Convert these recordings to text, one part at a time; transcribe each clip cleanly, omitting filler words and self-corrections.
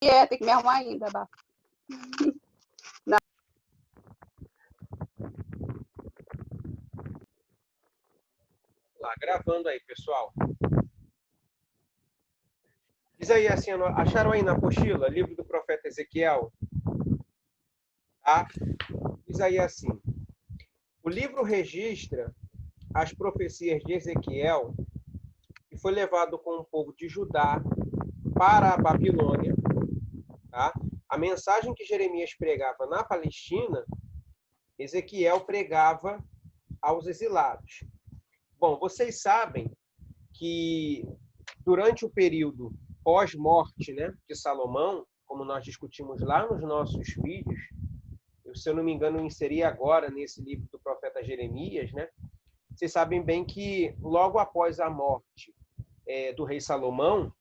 tem que me arrumar ainda, Bá. Não. Lá, gravando aí, pessoal. Diz aí assim, acharam aí na apostila, livro do profeta Ezequiel? Tá? Diz aí assim, o livro registra as profecias de Ezequiel, que foi levado com o povo de Judá para a Babilônia. Tá? A mensagem que Jeremias pregava na Palestina, Ezequiel pregava aos exilados. Bom, vocês sabem que durante o período pós-morte, né, de Salomão, como nós discutimos lá nos nossos vídeos, se eu não me engano, eu inseri agora nesse livro do profeta Jeremias, né? Vocês sabem bem que logo após a morte do rei Salomão,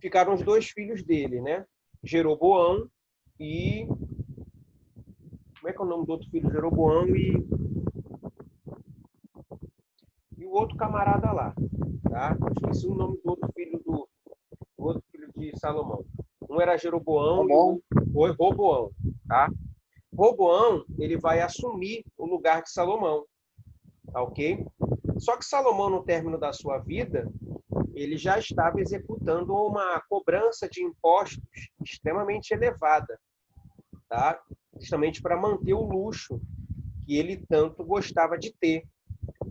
ficaram os dois filhos dele, né? Jeroboão e... Como é que é o nome do outro filho? Jeroboão e o outro camarada lá, tá? Esqueci o nome do outro filho de Salomão. Um era Jeroboão e o outro Roboão, tá? Roboão, ele vai assumir o lugar de Salomão, tá ok? Só que Salomão, no término da sua vida, ele já estava executando uma cobrança de impostos extremamente elevada, tá? Justamente para manter o luxo que ele tanto gostava de ter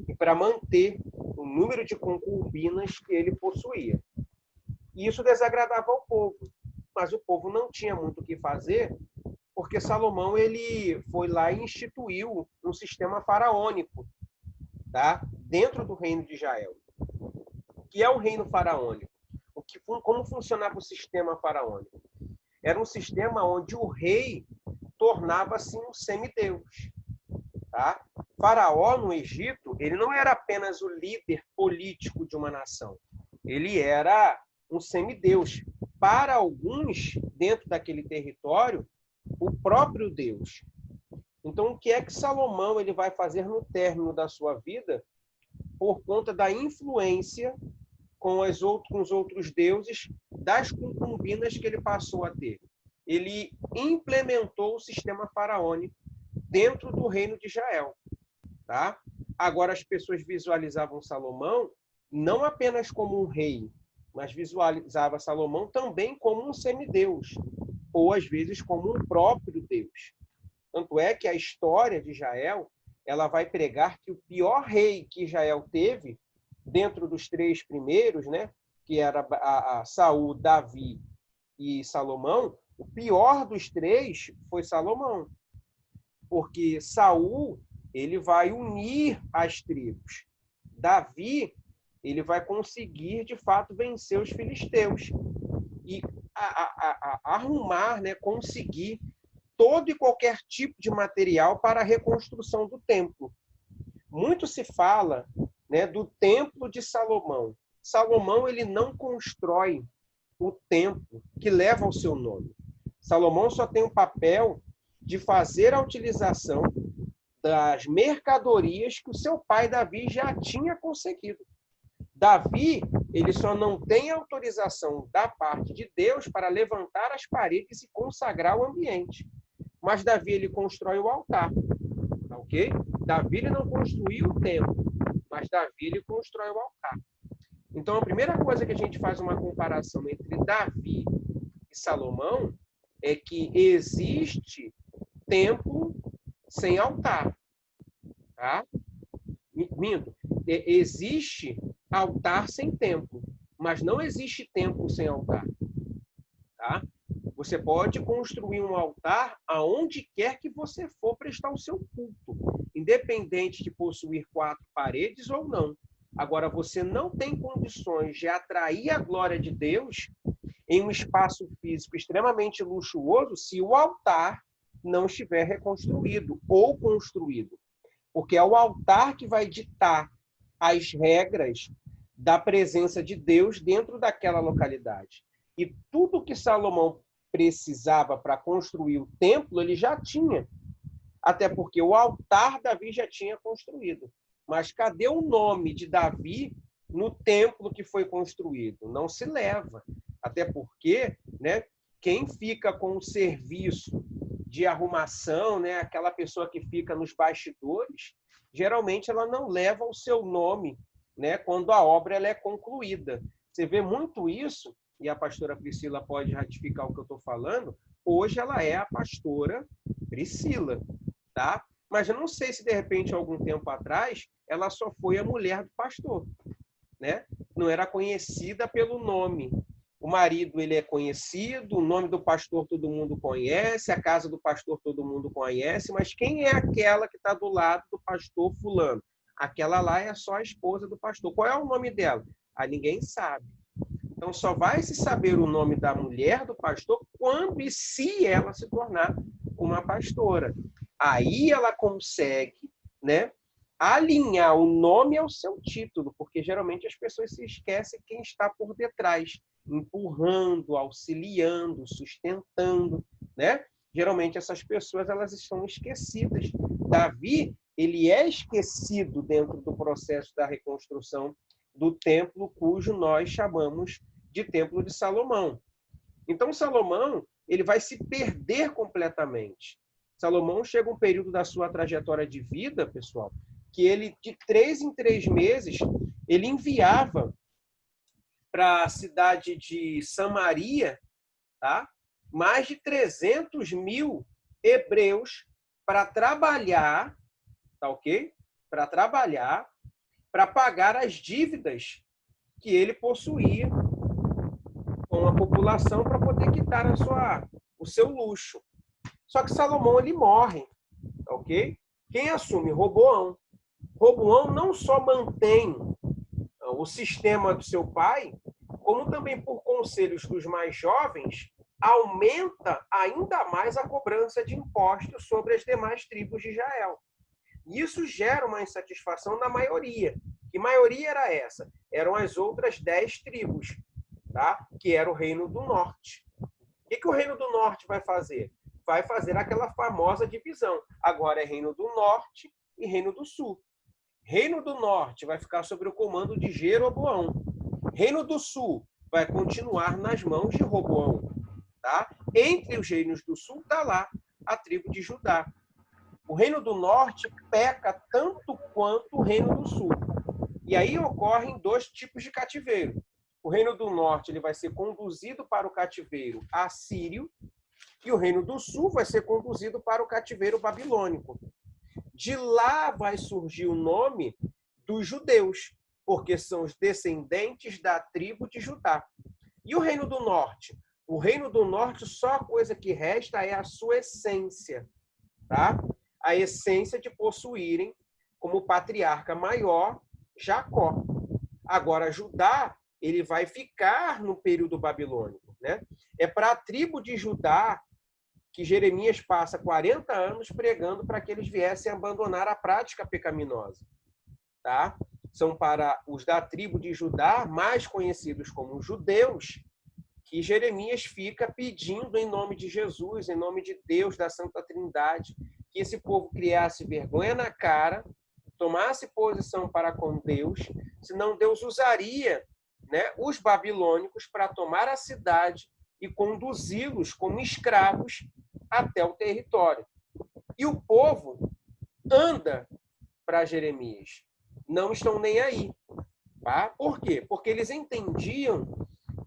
e para manter o número de concubinas que ele possuía. E isso desagradava ao povo, mas o povo não tinha muito o que fazer, porque Salomão ele foi lá e instituiu um sistema faraônico, tá? Dentro do reino de Israel. O que é o reino faraônico? Como funcionava o sistema faraônico? Era um sistema onde o rei tornava-se um semideus. Tá? Faraó, no Egito, ele não era apenas o líder político de uma nação. Ele era um semideus. Para alguns, dentro daquele território, o próprio Deus. Então, o que é que Salomão ele vai fazer no término da sua vida por conta da influência com os outros deuses das concubinas que ele passou a ter? Ele implementou o sistema faraônico dentro do reino de Israel. Tá? Agora, as pessoas visualizavam Salomão não apenas como um rei, mas visualizava Salomão também como um semideus, ou às vezes como um próprio Deus. Tanto é que a história de Israel ela vai pregar que o pior rei que Israel teve, dentro dos três primeiros, né, que era a Saul, Davi e Salomão, o pior dos três foi Salomão. Porque Saul ele vai unir as tribos. Davi ele vai conseguir, de fato, vencer os filisteus. E arrumar, né, conseguir todo e qualquer tipo de material para a reconstrução do templo. Muito se fala, né, do templo de Salomão. Salomão ele não constrói o templo que leva o seu nome. Salomão só tem o papel de fazer a utilização das mercadorias que o seu pai Davi já tinha conseguido. Davi, ele só não tem autorização da parte de Deus para levantar as paredes e consagrar o ambiente. Mas Davi, ele constrói o altar, tá ok? Davi, ele não construiu o templo, mas Davi, ele constrói o altar. Então, a primeira coisa que a gente faz uma comparação entre Davi e Salomão é que existe templo sem altar, tá? Minto. Existe altar sem templo, mas não existe templo sem altar, tá? Você pode construir um altar aonde quer que você for prestar o seu culto, independente de possuir 4 paredes ou não. Agora, você não tem condições de atrair a glória de Deus em um espaço físico extremamente luxuoso se o altar não estiver reconstruído ou construído. Porque é o altar que vai ditar as regras da presença de Deus dentro daquela localidade. E tudo que Salomão precisava para construir o templo, ele já tinha. Até porque o altar Davi já tinha construído. Mas cadê o nome de Davi no templo que foi construído? Não se leva. Até porque, né, quem fica com o serviço de arrumação, né, aquela pessoa que fica nos bastidores, geralmente ela não leva o seu nome, né, quando a obra ela é concluída. Você vê muito isso, e a pastora Priscila pode ratificar o que eu estou falando, hoje ela é a pastora Priscila, tá? Mas eu não sei se, de repente, algum tempo atrás, ela só foi a mulher do pastor, né? Não era conhecida pelo nome. O marido, ele é conhecido, o nome do pastor todo mundo conhece, a casa do pastor todo mundo conhece, mas quem é aquela que está do lado do pastor fulano? Aquela lá é só a esposa do pastor. Qual é o nome dela? Ah, ninguém sabe. Então, só vai se saber o nome da mulher do pastor quando e se ela se tornar uma pastora. Aí ela consegue, né, alinhar o nome ao seu título, porque geralmente as pessoas se esquecem quem está por detrás, empurrando, auxiliando, sustentando, né? Geralmente essas pessoas elas estão esquecidas. Davi, ele é esquecido dentro do processo da reconstrução do templo, cujo nós chamamos de Templo de Salomão. Então, Salomão, ele vai se perder completamente. Salomão chega um período da sua trajetória de vida, pessoal, que ele, de 3 em 3 meses, ele enviava para a cidade de Samaria, tá? Mais de 300 mil hebreus para trabalhar, tá ok? Para trabalhar, para pagar as dívidas que ele possuía com a população para poder quitar o seu luxo. Só que Salomão ele morre, ok? Quem assume? Roboão. Roboão não só mantém o sistema do seu pai, como também por conselhos dos mais jovens, aumenta ainda mais a cobrança de impostos sobre as demais tribos de Israel. Isso gera uma insatisfação na maioria. Que maioria era essa? Eram as outras 10 tribos, tá? Que era o Reino do Norte. O que o Reino do Norte vai fazer? Vai fazer aquela famosa divisão. Agora é Reino do Norte e Reino do Sul. Reino do Norte vai ficar sob o comando de Jeroboão. Reino do Sul vai continuar nas mãos de Roboão. Tá? Entre os reinos do Sul está lá a tribo de Judá. O Reino do Norte peca tanto quanto o Reino do Sul. E aí ocorrem 2 tipos de cativeiro. O Reino do Norte ele vai ser conduzido para o cativeiro assírio e o Reino do Sul vai ser conduzido para o cativeiro babilônico. De lá vai surgir o nome dos judeus, porque são os descendentes da tribo de Judá. E o Reino do Norte? O Reino do Norte, só a coisa que resta é a sua essência, tá? A essência de possuírem como patriarca maior Jacó. Agora, Judá, ele vai ficar no período babilônico, né? É para a tribo de Judá que Jeremias passa 40 anos pregando para que eles viessem abandonar a prática pecaminosa, tá? São para os da tribo de Judá, mais conhecidos como judeus, que Jeremias fica pedindo em nome de Jesus, em nome de Deus, da Santa Trindade, que esse povo criasse vergonha na cara, tomasse posição para com Deus, senão Deus usaria, né, os babilônicos para tomar a cidade e conduzi-los como escravos até o território. E o povo anda para Jeremias. Não estão nem aí. Tá? Por quê? Porque eles entendiam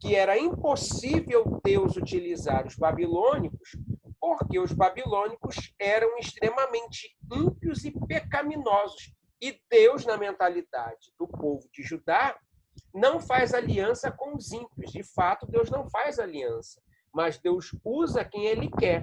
que era impossível Deus utilizar os babilônicos, porque os babilônicos eram extremamente ímpios e pecaminosos. E Deus, na mentalidade do povo de Judá, não faz aliança com os ímpios. De fato, Deus não faz aliança, mas Deus usa quem ele quer.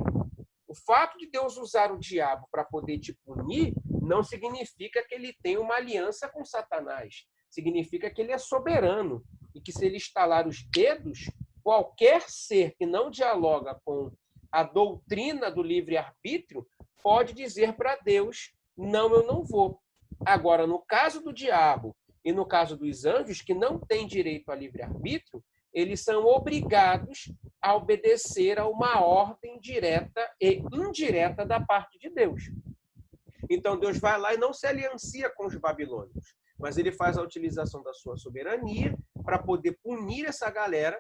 O fato de Deus usar o diabo para poder te punir não significa que ele tem uma aliança com Satanás. Significa que ele é soberano e que, se ele estalar os dedos, qualquer ser que não dialoga com a doutrina do livre-arbítrio pode dizer para Deus: não, eu não vou. Agora, no caso do diabo e no caso dos anjos, que não têm direito a livre-arbítrio, eles são obrigados a obedecer a uma ordem direta e indireta da parte de Deus. Então, Deus vai lá e não se aliancia com os babilônicos, mas ele faz a utilização da sua soberania para poder punir essa galera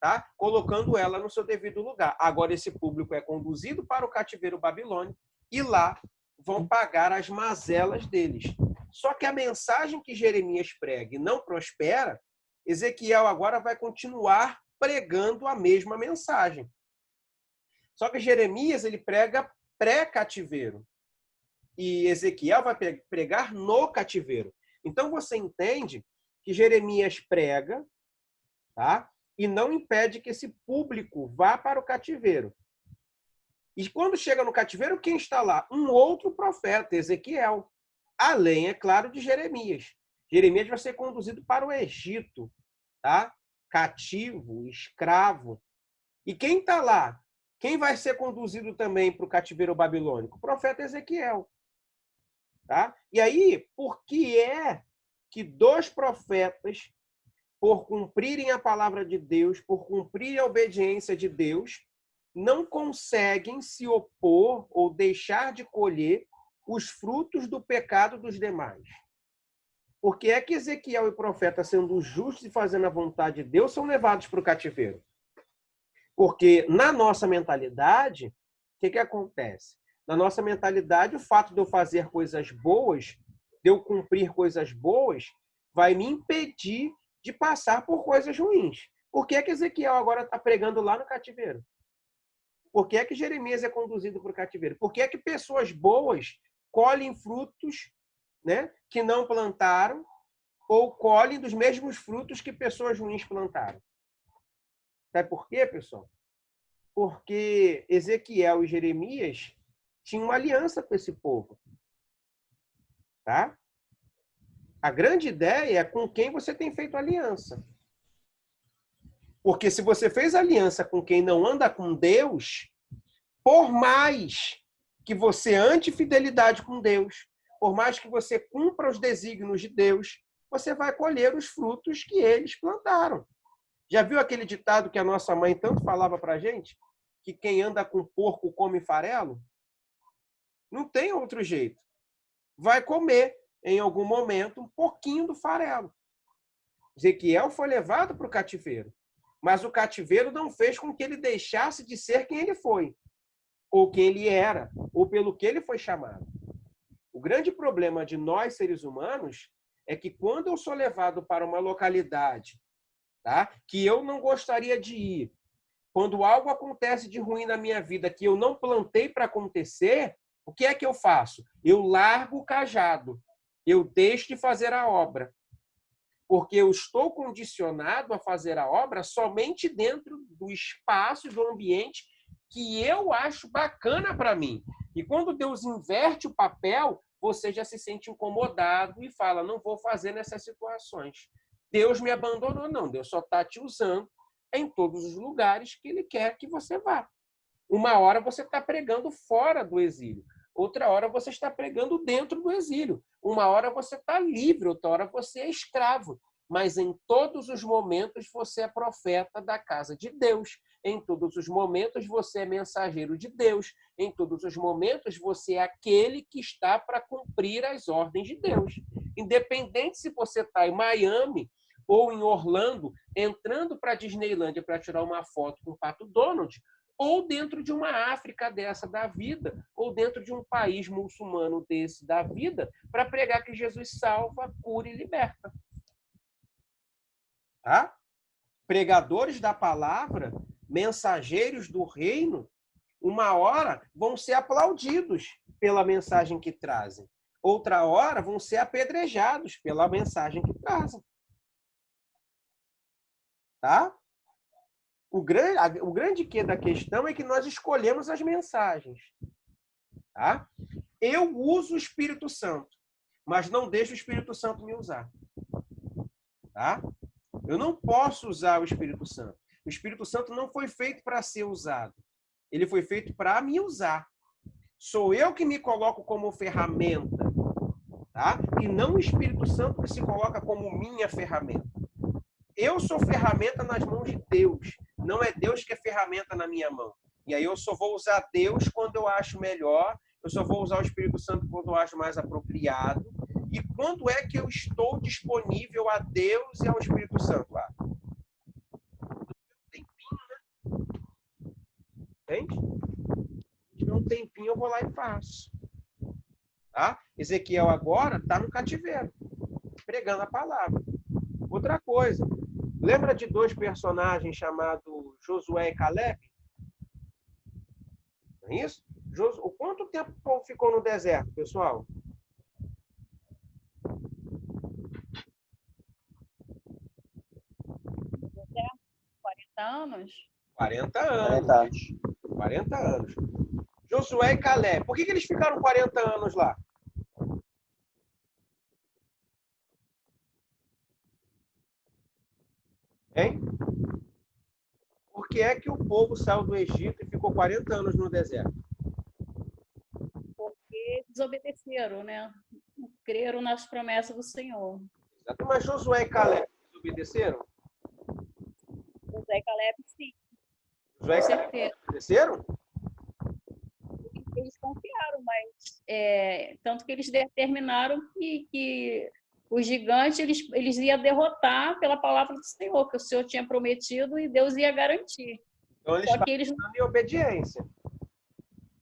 tá? Colocando ela no seu devido lugar. Agora, esse público é conduzido para o cativeiro babilônico e lá vão pagar as mazelas deles. Só que a mensagem que Jeremias prega e não prospera, Ezequiel agora vai continuar pregando a mesma mensagem. Só que Jeremias ele prega pré-cativeiro e Ezequiel vai pregar no cativeiro. Então você entende que Jeremias prega, tá? E não impede que esse público vá para o cativeiro. E quando chega no cativeiro, quem está lá? Um outro profeta, Ezequiel. Além, é claro, de Jeremias. Jeremias vai ser conduzido para o Egito, tá? Cativo, escravo. E quem está lá? Quem vai ser conduzido também para o cativeiro babilônico? O profeta Ezequiel. Tá? E aí, por que é que dois profetas, por cumprirem a palavra de Deus, por cumprir a obediência de Deus, não conseguem se opor ou deixar de colher os frutos do pecado dos demais? Porque é que Ezequiel e o profeta, sendo justos e fazendo a vontade de Deus, são levados para o cativeiro? Porque na nossa mentalidade, o que acontece? Na nossa mentalidade, o fato de eu fazer coisas boas, de eu cumprir coisas boas, vai me impedir de passar por coisas ruins. Por que Ezequiel agora está pregando lá no cativeiro? Por que Jeremias é conduzido para o cativeiro? Por que pessoas boas colhem frutos, né, que não plantaram ou colhem dos mesmos frutos que pessoas ruins plantaram? Sabe por quê, pessoal? Porque Ezequiel e Jeremias tinham uma aliança com esse povo. Tá? A grande ideia é com quem você tem feito aliança. Porque se você fez aliança com quem não anda com Deus, por mais que você ande fidelidade com Deus, por mais que você cumpra os desígnios de Deus, você vai colher os frutos que eles plantaram. Já viu aquele ditado que a nossa mãe tanto falava pra gente? Que quem anda com porco come farelo? Não tem outro jeito. Vai comer, em algum momento, um pouquinho do farelo. Ezequiel foi levado para o cativeiro, mas o cativeiro não fez com que ele deixasse de ser quem ele foi, ou quem ele era, ou pelo que ele foi chamado. O grande problema de nós, seres humanos, é que quando eu sou levado para uma localidade, tá, que eu não gostaria de ir, quando algo acontece de ruim na minha vida que eu não plantei para acontecer, o que é que eu faço? Eu largo o cajado. Eu deixo de fazer a obra. Porque eu estou condicionado a fazer a obra somente dentro do espaço, do ambiente que eu acho bacana para mim. E quando Deus inverte o papel, você já se sente incomodado e fala, não vou fazer nessas situações. Deus me abandonou. Não, Deus só está te usando em todos os lugares que Ele quer que você vá. Uma hora você está pregando fora do exílio. Outra hora você está pregando dentro do exílio. Uma hora você está livre, outra hora você é escravo. Mas em todos os momentos você é profeta da casa de Deus. Em todos os momentos você é mensageiro de Deus. Em todos os momentos você é aquele que está para cumprir as ordens de Deus. Independente se você está em Miami ou em Orlando, entrando para a Disneylândia para tirar uma foto com o Pato Donald, ou dentro de uma África dessa da vida, ou dentro de um país muçulmano desse da vida, para pregar que Jesus salva, cura e liberta. Tá? Pregadores da palavra, mensageiros do reino, uma hora vão ser aplaudidos pela mensagem que trazem. Outra hora vão ser apedrejados pela mensagem que trazem. Tá? O grande quê da questão é que nós escolhemos as mensagens. Tá? Eu uso o Espírito Santo, mas não deixo o Espírito Santo me usar. Tá? Eu não posso usar o Espírito Santo. O Espírito Santo não foi feito para ser usado. Ele foi feito para me usar. Sou eu que me coloco como ferramenta. Tá? E não o Espírito Santo que se coloca como minha ferramenta. Eu sou ferramenta nas mãos de Deus. Não é Deus que é ferramenta na minha mão. E aí eu só vou usar Deus quando eu acho melhor. Eu só vou usar o Espírito Santo quando eu acho mais apropriado. E quando é que eu estou disponível a Deus e ao Espírito Santo? Entende? Se tiver um tempinho, eu vou lá e faço. Tá? Ezequiel agora está no cativeiro, pregando a palavra. Outra coisa, lembra de dois personagens chamados Josué e Caleb? Não é isso? O quanto tempo o povo ficou no deserto, pessoal? Deserto, 40 anos? 40 anos. 40 anos. Josué e Caleb. Por que eles ficaram 40 anos lá? Hein? Por que é que o povo saiu do Egito e ficou 40 anos no deserto? Porque desobedeceram, né? Não creram nas promessas do Senhor. Exato. Mas Josué e Caleb desobedeceram? Josué e Caleb, sim. Josué e Caleb desobedeceram? Eles confiaram, mas tanto que eles determinaram que os gigantes eles iam derrotar pela palavra do Senhor, que o Senhor tinha prometido e Deus ia garantir. Então eles estavam andando em obediência.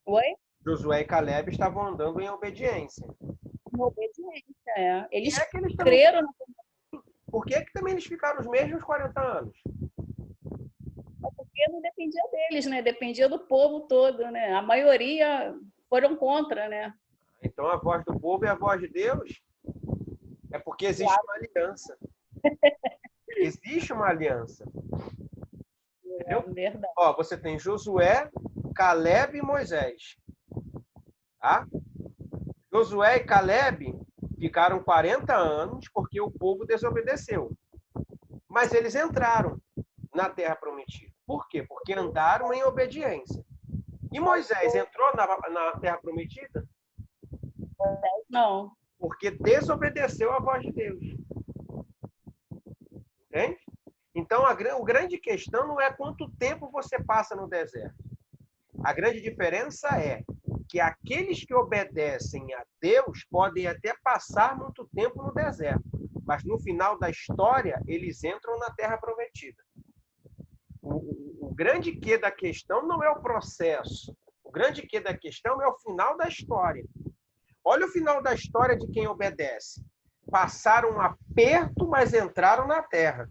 Oi? Josué e Caleb estavam andando em obediência. Em obediência, é. Eles eles creram. Por que também eles ficaram os mesmos 40 anos? Porque não dependia deles, né? Dependia do povo todo, né? A maioria foram contra, né? Então a voz do povo é a voz de Deus? É porque existe uma aliança. Existe uma aliança. Entendeu? É verdade. Ó, você tem Josué, Caleb e Moisés. Tá? Josué e Caleb ficaram 40 anos porque o povo desobedeceu. Mas eles entraram na terra prometida. Por quê? Porque andaram em obediência. E Moisés entrou na terra prometida? Não. Porque desobedeceu a voz de Deus. Entende? Então, a grande questão não é quanto tempo você passa no deserto. A grande diferença é que aqueles que obedecem a Deus podem até passar muito tempo no deserto, mas no final da história, eles entram na terra prometida. O grande quê da questão não é o processo. O grande quê da questão é o final da história. Olha o final da história de quem obedece. Passaram um aperto, mas entraram na terra.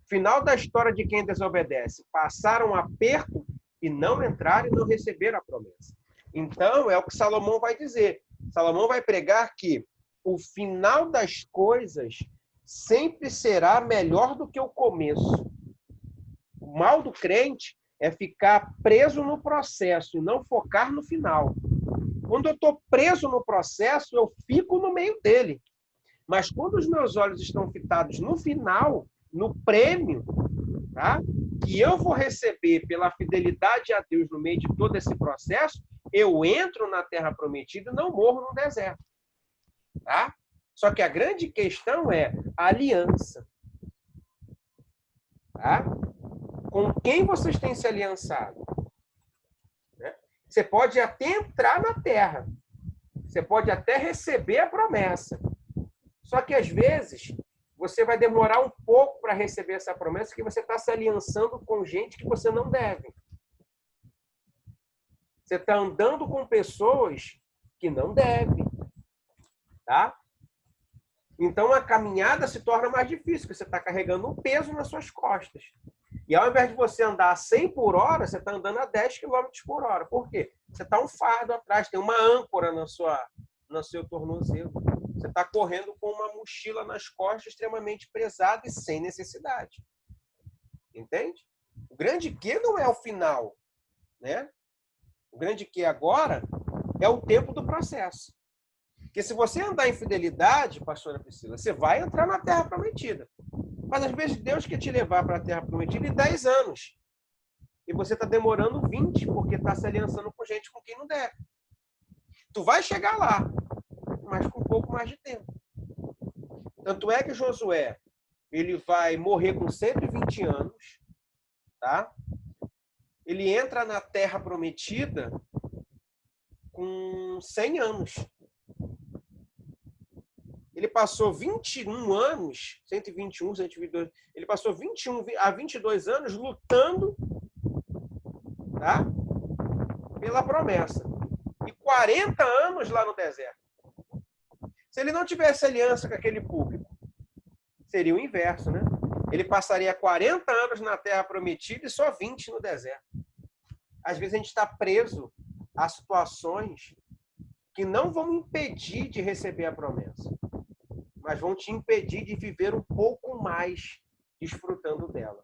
Final da história de quem desobedece. Passaram um aperto e não entraram e não receberam a promessa. Então, é o que Salomão vai dizer. Salomão vai pregar que o final das coisas sempre será melhor do que o começo. O mal do crente é ficar preso no processo e não focar no final. Quando eu estou preso no processo, eu fico no meio dele. Mas quando os meus olhos estão fitados no final, no prêmio, tá? Que eu vou receber pela fidelidade a Deus no meio de todo esse processo, eu entro na terra prometida e não morro no deserto. Tá? Só que a grande questão é a aliança. Tá? Com quem vocês têm se aliançado? Né? Você pode até entrar na terra. Você pode até receber a promessa. Só que, às vezes, você vai demorar um pouco para receber essa promessa, porque você está se aliançando com gente que você não deve. Você está andando com pessoas que não devem. Tá? Então, a caminhada se torna mais difícil, porque você está carregando um peso nas suas costas. E ao invés de você andar a 100 por hora, você está andando a 10 km por hora. Por quê? Você está um fardo atrás, tem uma âncora no seu tornozelo. Você está correndo com uma mochila nas costas extremamente pesada e sem necessidade. Entende? O grande quê não é o final. Né? O grande quê agora é o tempo do processo. Porque se você andar em fidelidade, pastora Priscila, você vai entrar na terra prometida. Mas às vezes Deus quer te levar para a terra prometida em 10 anos. E você está demorando 20 porque está se aliançando com gente com quem não deve. Tu vai chegar lá, mas com um pouco mais de tempo. Tanto é que Josué, ele vai morrer com 120 anos, tá? Ele entra na terra prometida com 100 anos. Ele passou 21 anos, 121, 122, ele passou 21 a 22 anos lutando, tá? pela promessa. E 40 anos lá no deserto. Se ele não tivesse aliança com aquele público, seria o inverso, né? Ele passaria 40 anos na terra prometida e só 20 no deserto. Às vezes a gente está preso a situações que não vão impedir de receber a promessa, mas vão te impedir de viver um pouco mais desfrutando dela.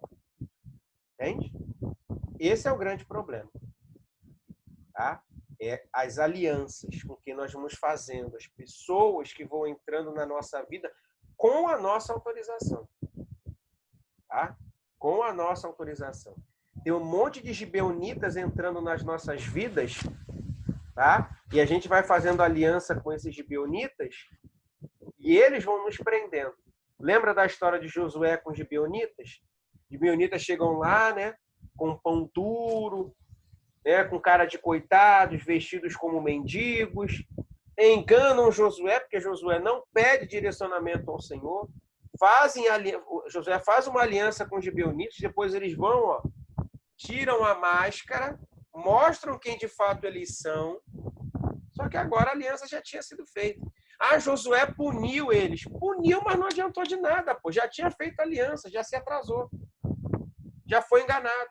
Entende? Esse é o grande problema. Tá? É as alianças com que nós vamos fazendo, as pessoas que vão entrando na nossa vida com a nossa autorização. Tá? Com a nossa autorização. Tem um monte de gibeonitas entrando nas nossas vidas, tá? E a gente vai fazendo aliança com esses gibeonitas e eles vão nos prendendo. Lembra da história de Josué com os gibeonitas? Os gibeonitas chegam lá, né, com pão duro, né, com cara de coitados, vestidos como mendigos, enganam Josué, porque Josué não pede direcionamento ao Senhor. Josué faz uma aliança com os gibeonitas, depois eles vão, ó, tiram a máscara, mostram quem de fato eles são, só que agora a aliança já tinha sido feita. Ah, Josué puniu eles. Puniu, mas não adiantou de nada, pô. Já tinha feito a aliança, já se atrasou. Já foi enganado.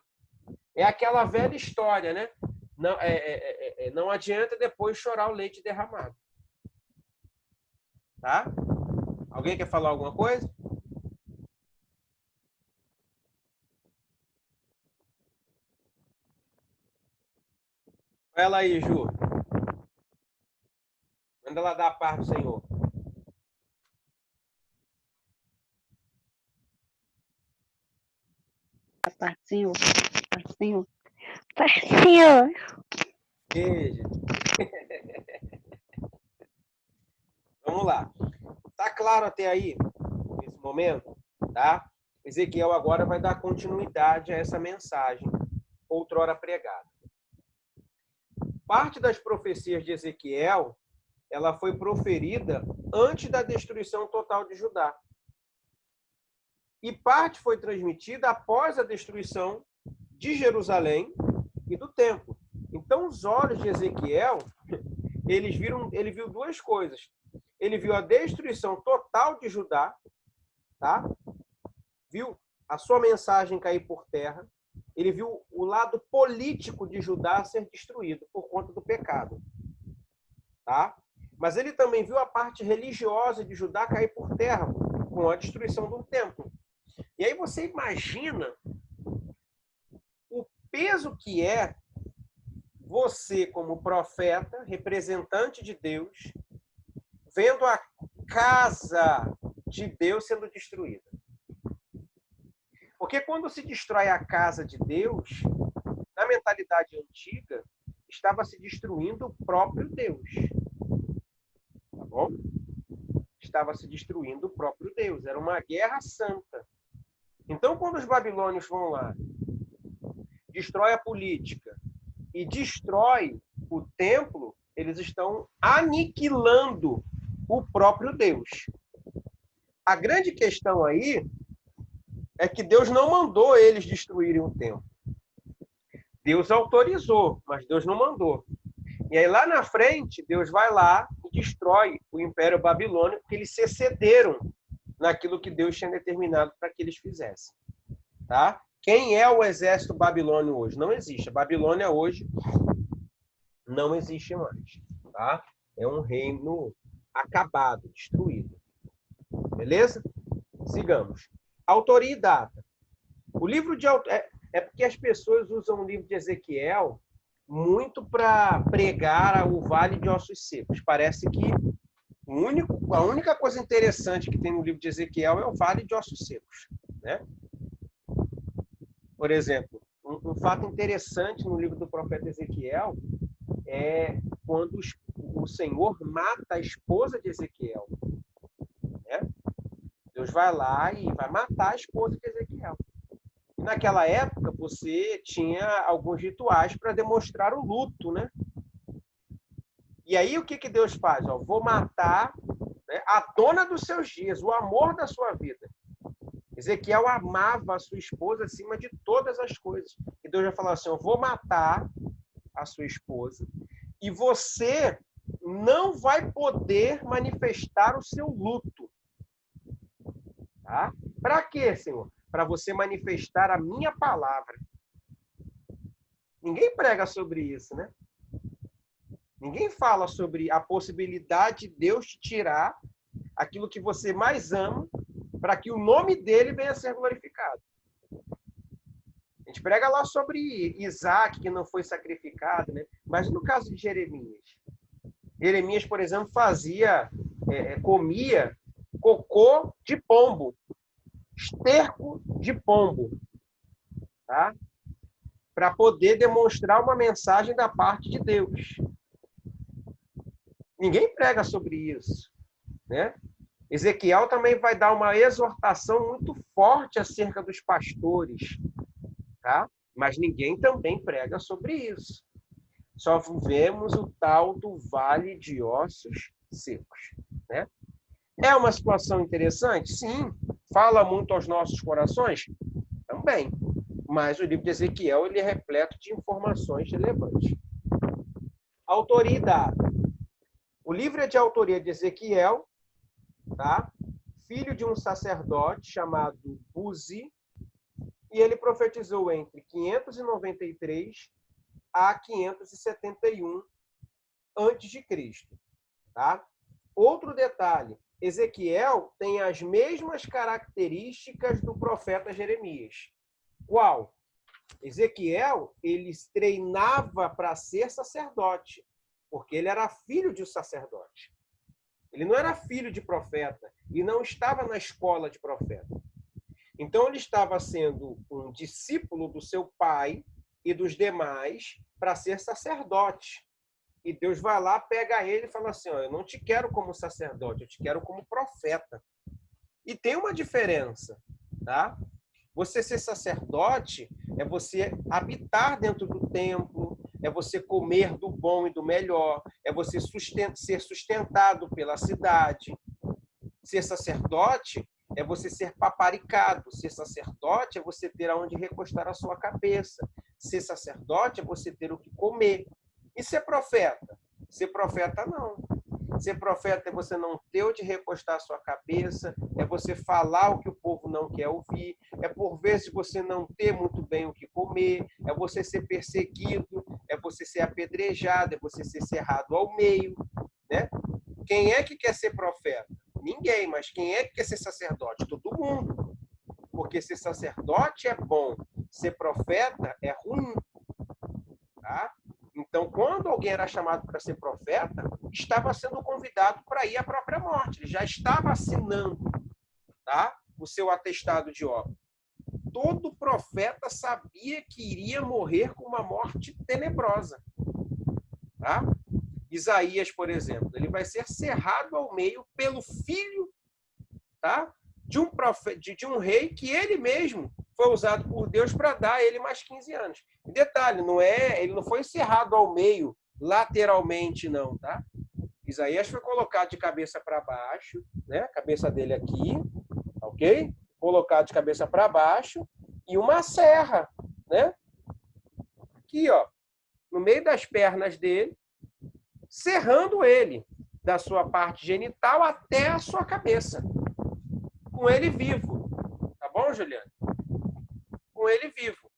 É aquela velha história, né? Não, não adianta depois chorar o leite derramado. Tá? Alguém quer falar alguma coisa? Vai lá aí, Ju. Manda ela dar a paz do Senhor. A paz do Senhor. A paz do Senhor. A paz do Senhor. Beijo. Vamos lá. Tá claro até aí, nesse momento? Tá? Ezequiel agora vai dar continuidade a essa mensagem, outrora pregada. Parte das profecias de Ezequiel, ela foi proferida antes da destruição total de Judá. E parte foi transmitida após a destruição de Jerusalém e do templo. Então, os olhos de Ezequiel, ele viu duas coisas. Ele viu a destruição total de Judá, tá? Viu a sua mensagem cair por terra. Ele viu o lado político de Judá ser destruído por conta do pecado. Tá? Mas ele também viu a parte religiosa de Judá cair por terra com a destruição do templo. E aí você imagina o peso que é você, como profeta, representante de Deus, vendo a casa de Deus sendo destruída. Porque quando se destrói a casa de Deus, na mentalidade antiga, estava se destruindo o próprio Deus. Tá bom? Estava se destruindo o próprio Deus. Era uma guerra santa. Então, quando os babilônios vão lá, destrói a política e destrói o templo, eles estão aniquilando o próprio Deus. A grande questão aí é que Deus não mandou eles destruírem o templo. Deus autorizou, mas Deus não mandou. E aí lá na frente, Deus vai lá e destrói o Império Babilônico, porque eles se excederam naquilo que Deus tinha determinado para que eles fizessem. Tá? Quem é o exército babilônio hoje? Não existe. A Babilônia hoje não existe mais. Tá? É um reino acabado, destruído. Beleza? Sigamos. Autoria e data. O livro de é porque as pessoas usam o livro de Ezequiel muito para pregar o Vale de Ossos Secos. Parece que a única coisa interessante que tem no livro de Ezequiel é o Vale de Ossos Secos, né? Por exemplo, um fato interessante no livro do profeta Ezequiel é quando o Senhor mata a esposa de Ezequiel, né? Deus vai lá e vai matar a esposa de Ezequiel. E naquela época, você tinha alguns rituais para demonstrar o luto, né? E aí, o que Deus faz? Ó, vou matar, né, a dona dos seus dias, o amor da sua vida. Ezequiel amava a sua esposa acima de todas as coisas. E Deus vai falar assim, eu vou matar a sua esposa, e você não vai poder manifestar o seu luto. Tá? Para quê, Senhor? Para você manifestar a minha palavra. Ninguém prega sobre isso, né? Ninguém fala sobre a possibilidade de Deus te tirar aquilo que você mais ama para que o nome dele venha a ser glorificado. A gente prega lá sobre Isaac, que não foi sacrificado, né? Mas no caso de Jeremias, por exemplo, comia cocô de pombo, esterco de pombo, tá? Para poder demonstrar uma mensagem da parte de Deus. Ninguém prega sobre isso, né? Ezequiel também vai dar uma exortação muito forte acerca dos pastores, tá? Mas ninguém também prega sobre isso. Só vemos o tal do vale de ossos secos, né? É uma situação interessante? Sim. Fala muito aos nossos corações? Também. Mas o livro de Ezequiel ele é repleto de informações relevantes. Autoria e data. O livro é de autoria de Ezequiel, tá? Filho de um sacerdote chamado Buzi, e ele profetizou entre 593 a 571 a.C. Tá? Outro detalhe, Ezequiel tem as mesmas características do profeta Jeremias. Qual? Ezequiel, ele treinava para ser sacerdote, porque ele era filho de um sacerdote. Ele não era filho de profeta e não estava na escola de profeta. Então, ele estava sendo um discípulo do seu pai e dos demais para ser sacerdote. E Deus vai lá, pega ele e fala assim, ó, eu não te quero como sacerdote, eu te quero como profeta. E tem uma diferença, tá? Você ser sacerdote é você habitar dentro do templo, é você comer do bom e do melhor, é você ser sustentado pela cidade. Ser sacerdote é você ser paparicado. Ser sacerdote é você ter aonde recostar a sua cabeça. Ser sacerdote é você ter o que comer. E ser profeta? Ser profeta não. Ser profeta é você não ter onde recostar a sua cabeça, é você falar o que o povo não quer ouvir, é por vezes você não ter muito bem o que comer, é você ser perseguido, é você ser apedrejado, é você ser cerrado ao meio, né? Quem é que quer ser profeta? Ninguém, mas quem é que quer ser sacerdote? Todo mundo. Porque ser sacerdote é bom, ser profeta é ruim. Tá? Então, quando alguém era chamado para ser profeta, estava sendo convidado para ir à própria morte. Ele já estava assinando, tá? O seu atestado de óbito. Todo profeta sabia que iria morrer com uma morte tenebrosa. Tá? Isaías, por exemplo, ele vai ser cerrado ao meio pelo filho, tá? de um rei que ele mesmo foi usado por Deus para dar a ele mais 15 anos. E detalhe, ele não foi cerrado ao meio, lateralmente, não, tá? Isaías foi colocado de cabeça para baixo, né? A cabeça dele aqui, ok? Colocado de cabeça para baixo e uma serra, né? Aqui, ó, no meio das pernas dele, serrando ele da sua parte genital até a sua cabeça. Com ele vivo. Tá bom, Juliana? Com ele vivo.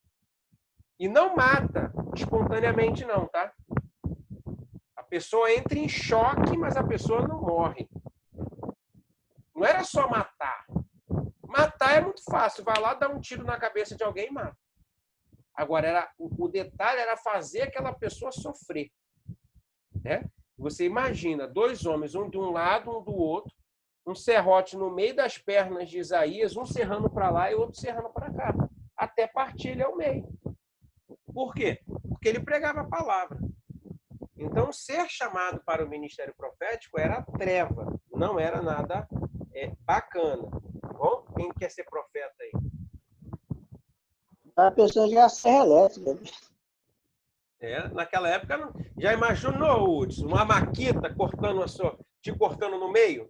E não mata espontaneamente, não, tá? A pessoa entra em choque, mas a pessoa não morre. Não era só matar. Matar é muito fácil. Vai lá, dá um tiro na cabeça de alguém e mata. Agora, o detalhe era fazer aquela pessoa sofrer. Né? Você imagina, dois homens, um de um lado, um do outro, um serrote no meio das pernas de Isaías, um serrando para lá e o outro serrando para cá, até partir ele ao meio. Por quê? Porque ele pregava a palavra. Então, ser chamado para o ministério profético era treva, não era nada bacana. Bom, quem quer ser profeta aí? A pessoa já serra elétrica. Naquela época, já imaginou, Hudson, uma maquita te cortando no meio?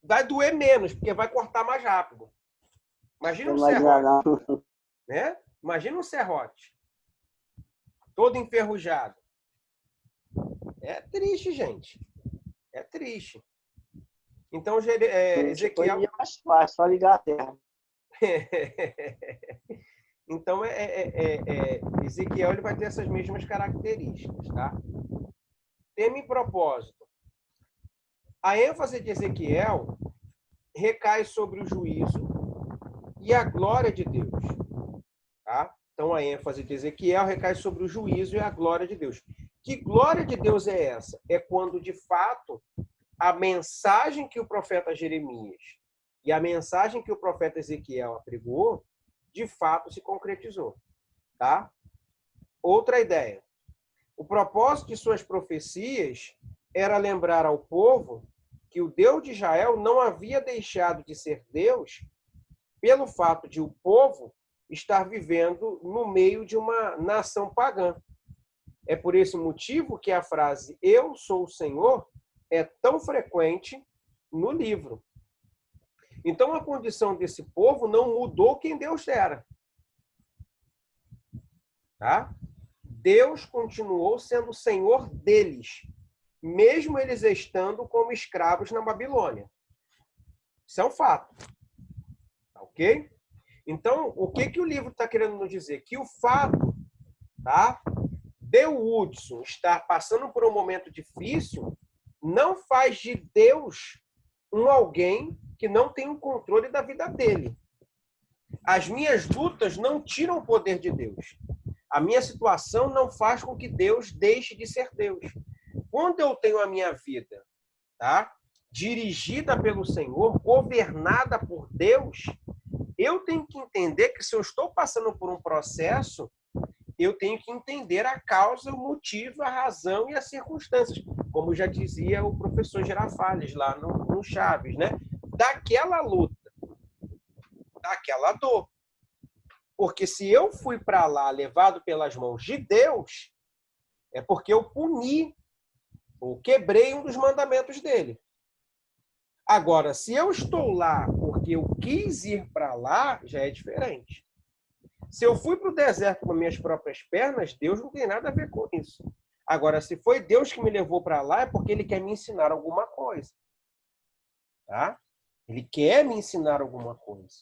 Vai doer menos, porque vai cortar mais rápido. Imagina um serrote. Né? Imagina um serrote. todo enferrujado. É triste, gente. É triste. Então, Ezequiel... É mais fácil, só ligar a terra. Então, Ezequiel ele vai ter essas mesmas características, tá? Tema e propósito. A ênfase de Ezequiel recai sobre o juízo e a glória de Deus, tá? Então, a ênfase de Ezequiel recai sobre o juízo e a glória de Deus. Que glória de Deus é essa? É quando, de fato, a mensagem que o profeta Jeremias e a mensagem que o profeta Ezequiel apregou, de fato, se concretizou, tá? Outra ideia. O propósito de suas profecias era lembrar ao povo que o Deus de Israel não havia deixado de ser Deus pelo fato de o povo estar vivendo no meio de uma nação pagã. É por esse motivo que a frase "Eu sou o Senhor" é tão frequente no livro. Então, a condição desse povo não mudou quem Deus era. Tá? Deus continuou sendo o Senhor deles, mesmo eles estando como escravos na Babilônia. Isso é um fato. Ok? Então, o que o livro está querendo nos dizer? Que o fato, tá, de Hudson estar passando por um momento difícil não faz de Deus um alguém que não tem o controle da vida dele. As minhas lutas não tiram o poder de Deus. A minha situação não faz com que Deus deixe de ser Deus. Quando eu tenho a minha vida, tá, dirigida pelo Senhor, governada por Deus, eu tenho que entender que se eu estou passando por um processo, eu tenho que entender a causa, o motivo, a razão e as circunstâncias. Como já dizia o professor Girafales lá no Chaves, né? Daquela luta, daquela dor. Porque se eu fui para lá levado pelas mãos de Deus, é porque eu puni ou quebrei um dos mandamentos dele. Agora, se eu estou lá porque eu quis ir para lá, já é diferente. Se eu fui para o deserto com minhas próprias pernas, Deus não tem nada a ver com isso. Agora, se foi Deus que me levou para lá, é porque Ele quer me ensinar alguma coisa. Tá? Ele quer me ensinar alguma coisa.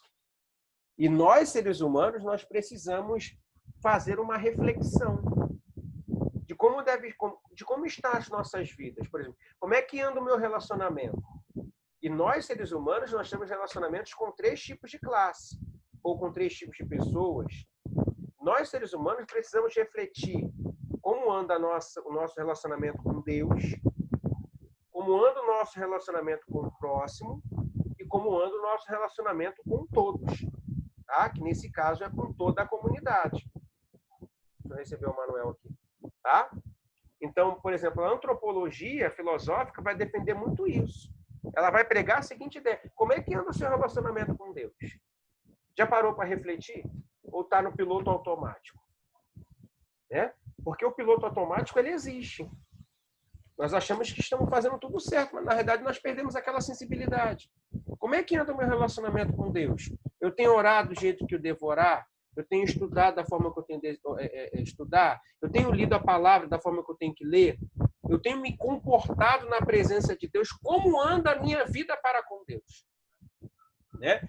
E nós, seres humanos, nós precisamos fazer uma reflexão de como estão as nossas vidas. Por exemplo, como é que anda o meu relacionamento? E nós, seres humanos, nós temos relacionamentos com 3 tipos de classe, ou com 3 tipos de pessoas. Nós, seres humanos, precisamos refletir como anda o nosso relacionamento com Deus, como anda o nosso relacionamento com o próximo e como anda o nosso relacionamento com todos. Tá? Que nesse caso é com toda a comunidade. Deixa eu receber o Manuel aqui. Tá? Então, por exemplo, a antropologia filosófica vai defender muito isso. Ela vai pregar a seguinte ideia: como é que anda o seu relacionamento com Deus? Já parou para refletir? Ou está no piloto automático? Né? Porque o piloto automático ele existe. Nós achamos que estamos fazendo tudo certo, mas na verdade nós perdemos aquela sensibilidade. Como é que anda o meu relacionamento com Deus? Eu tenho orado do jeito que eu devo orar? Eu tenho estudado da forma que eu tenho de estudar? Eu tenho lido a palavra da forma que eu tenho que ler? Eu tenho me comportado na presença de Deus? Como anda a minha vida para com Deus? Né?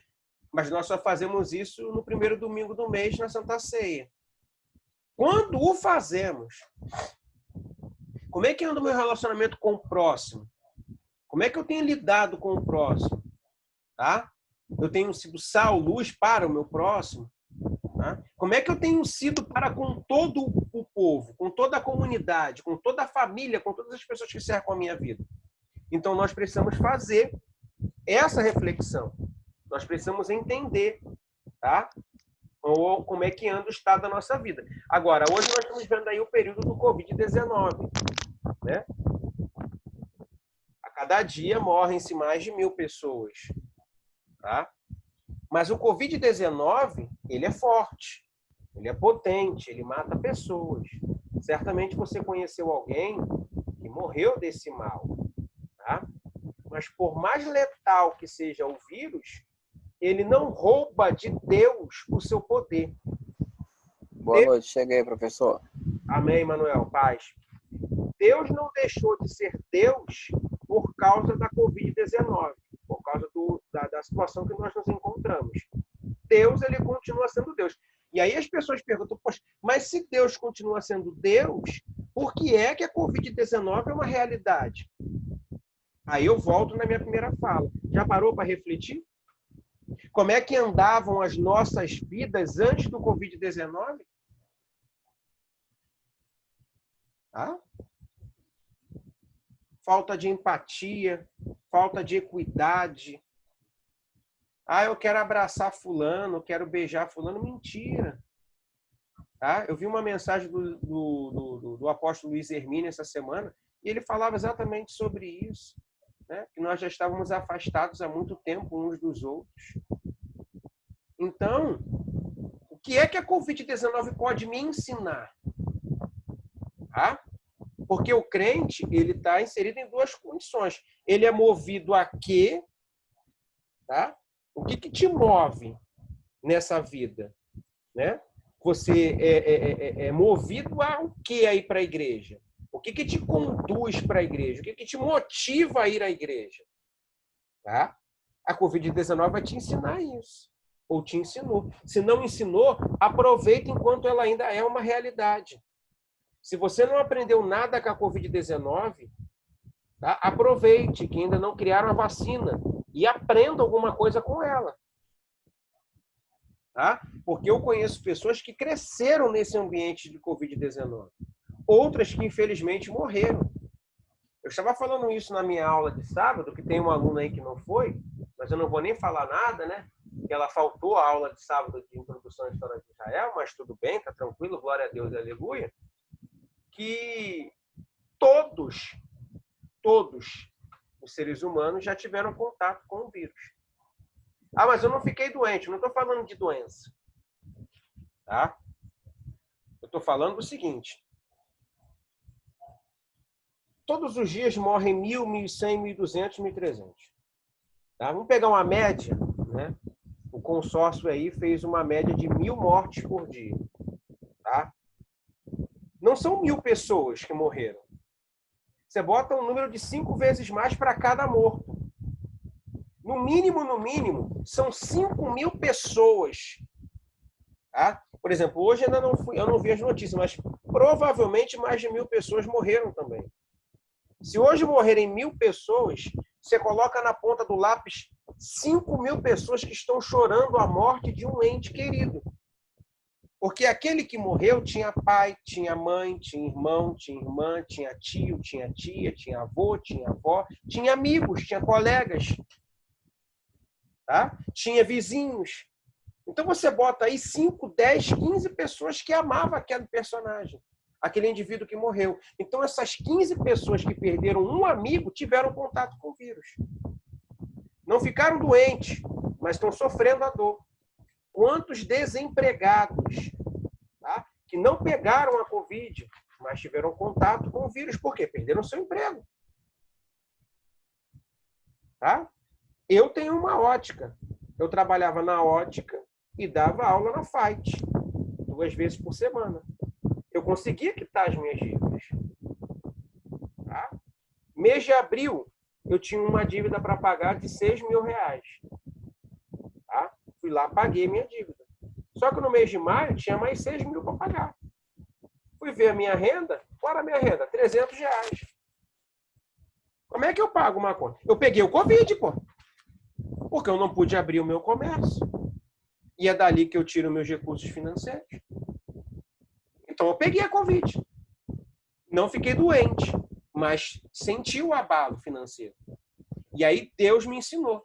Mas nós só fazemos isso no primeiro domingo do mês, na Santa Ceia. Quando o fazemos, como é que anda o meu relacionamento com o próximo? Como é que eu tenho lidado com o próximo? Tá? Eu tenho sido sal, luz para o meu próximo? Tá? Como é que eu tenho sido para com todo o povo, com toda a comunidade, com toda a família, com todas as pessoas que cercam a minha vida? Então, nós precisamos fazer essa reflexão. Nós precisamos entender, tá? Ou como é que anda o estado da nossa vida. Agora, hoje nós estamos vendo aí o período do Covid-19, né? A cada dia morrem-se mais de 1.000 pessoas, tá? Mas o Covid-19, ele é forte, ele é potente, ele mata pessoas. Certamente você conheceu alguém que morreu desse mal, tá? Mas por mais letal que seja o vírus, ele não rouba de Deus o seu poder. Boa noite, cheguei, professor. Amém, Manuel? Paz. Deus não deixou de ser Deus por causa da Covid-19, por causa da situação que nós nos encontramos. Deus, ele continua sendo Deus. E aí as pessoas perguntam, poxa, mas se Deus continua sendo Deus, por que é que a Covid-19 é uma realidade? Aí eu volto na minha primeira fala. Já parou para refletir? Como é que andavam as nossas vidas antes do Covid-19? Tá? Falta de empatia, falta de equidade. Eu quero abraçar fulano, quero beijar fulano. Mentira. Tá? Eu vi uma mensagem do apóstolo Luiz Hermínio essa semana e ele falava exatamente sobre isso. Né? Que nós já estávamos afastados há muito tempo uns dos outros. Então, o que é que a Covid-19 pode me ensinar? Tá? Porque o crente, ele está inserido em duas condições. Ele é movido a quê? Tá? O que te move nessa vida? Né? Você é movido ao quê aí para a igreja? O que te conduz para a igreja? O que te motiva a ir à igreja? Tá? A Covid-19 vai te ensinar isso. Ou te ensinou. Se não ensinou, aproveita enquanto ela ainda é uma realidade. Se você não aprendeu nada com a Covid-19, tá? Aproveite que ainda não criaram a vacina e aprenda alguma coisa com ela. Tá? Porque eu conheço pessoas que cresceram nesse ambiente de Covid-19. Outras que, infelizmente, morreram. Eu estava falando isso na minha aula de sábado, que tem uma aluna aí que não foi, mas eu não vou nem falar nada, né? Que ela faltou a aula de sábado de introdução à história de Israel, mas tudo bem, tá tranquilo, glória a Deus, aleluia. Que todos os seres humanos já tiveram contato com o vírus. Mas eu não fiquei doente, não estou falando de doença. Tá? Eu estou falando do seguinte. Todos os dias morrem 1.000, 1.100, 1.200, 1.300. Tá? Vamos pegar uma média, né? O consórcio aí fez uma média de 1.000 mortes por dia. Tá? Não são 1.000 pessoas que morreram. Você bota um número de 5 vezes mais para cada morto. No mínimo, são 5.000 pessoas. Tá? Por exemplo, hoje ainda eu não vi as notícias, mas provavelmente mais de 1.000 pessoas morreram também. Se hoje morrerem 1.000 pessoas, você coloca na ponta do lápis 5.000 pessoas que estão chorando a morte de um ente querido. Porque aquele que morreu tinha pai, tinha mãe, tinha irmão, tinha irmã, tinha tio, tinha tia, tinha avô, tinha avó, tinha amigos, tinha colegas, tá? Tinha vizinhos. Então você bota aí 5, 10, 15 pessoas que amavam aquele personagem, aquele indivíduo que morreu. Então essas 15 pessoas que perderam um amigo tiveram contato com o vírus. Não ficaram doentes, mas estão sofrendo a dor. Quantos desempregados, tá? Que não pegaram a Covid, mas tiveram contato com o vírus. Por quê? Perderam seu emprego. Tá? Eu tenho uma ótica. Eu trabalhava na ótica e dava aula na Fight 2 vezes por semana. Eu conseguia quitar as minhas dívidas. Tá? Mês de abril, eu tinha uma dívida para pagar de R$6.000. Tá? Fui lá, paguei minha dívida. Só que no mês de maio, tinha mais 6.000 para pagar. Fui ver a minha renda. Qual era a minha renda? R$300. Como é que eu pago uma conta? Eu peguei o Covid, pô. Porque eu não pude abrir o meu comércio. E é dali que eu tiro meus recursos financeiros. Então, eu peguei a Covid. Não fiquei doente, mas senti o abalo financeiro. E aí, Deus me ensinou.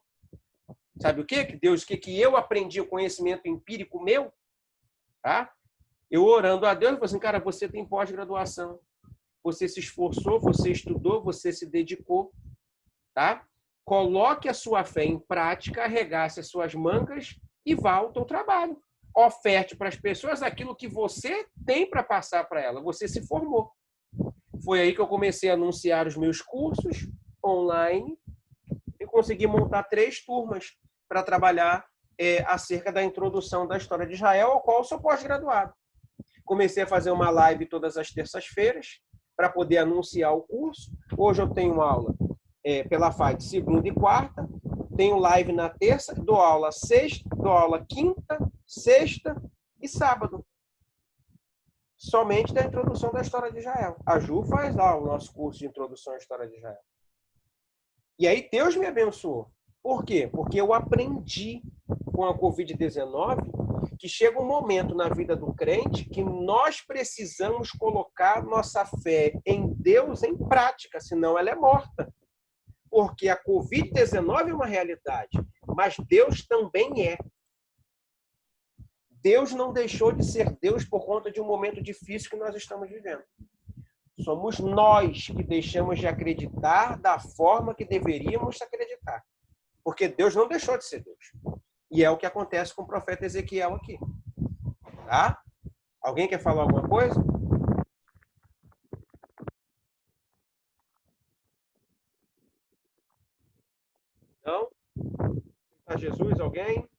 Sabe o quê? Deus, o que eu aprendi, o conhecimento empírico meu? Tá? Eu orando a Deus, eu falei assim, cara, você tem pós-graduação. Você se esforçou, você estudou, você se dedicou. Tá? Coloque a sua fé em prática, arregace as suas mangas e vá ao teu trabalho. Oferte para as pessoas aquilo que você tem para passar para elas. Você se formou. Foi aí que eu comecei a anunciar os meus cursos online e consegui montar 3 turmas para trabalhar acerca da introdução da história de Israel, ao qual eu sou pós-graduado. Comecei a fazer uma live todas as terças-feiras para poder anunciar o curso. Hoje eu tenho aula pela FAT segunda e quarta, tenho live na terça, dou aula sexta, dou aula quinta, sexta e sábado. Somente da introdução da história de Israel. A Ju faz lá o nosso curso de introdução à história de Israel. E aí Deus me abençoou. Por quê? Porque eu aprendi com a Covid-19 que chega um momento na vida do crente que nós precisamos colocar nossa fé em Deus em prática, senão ela é morta. Porque a Covid-19 é uma realidade, mas Deus também é. Deus não deixou de ser Deus por conta de um momento difícil que nós estamos vivendo. Somos nós que deixamos de acreditar da forma que deveríamos acreditar. Porque Deus não deixou de ser Deus. E é o que acontece com o profeta Ezequiel aqui. Tá? Alguém quer falar alguma coisa? Não? Tá Jesus, alguém?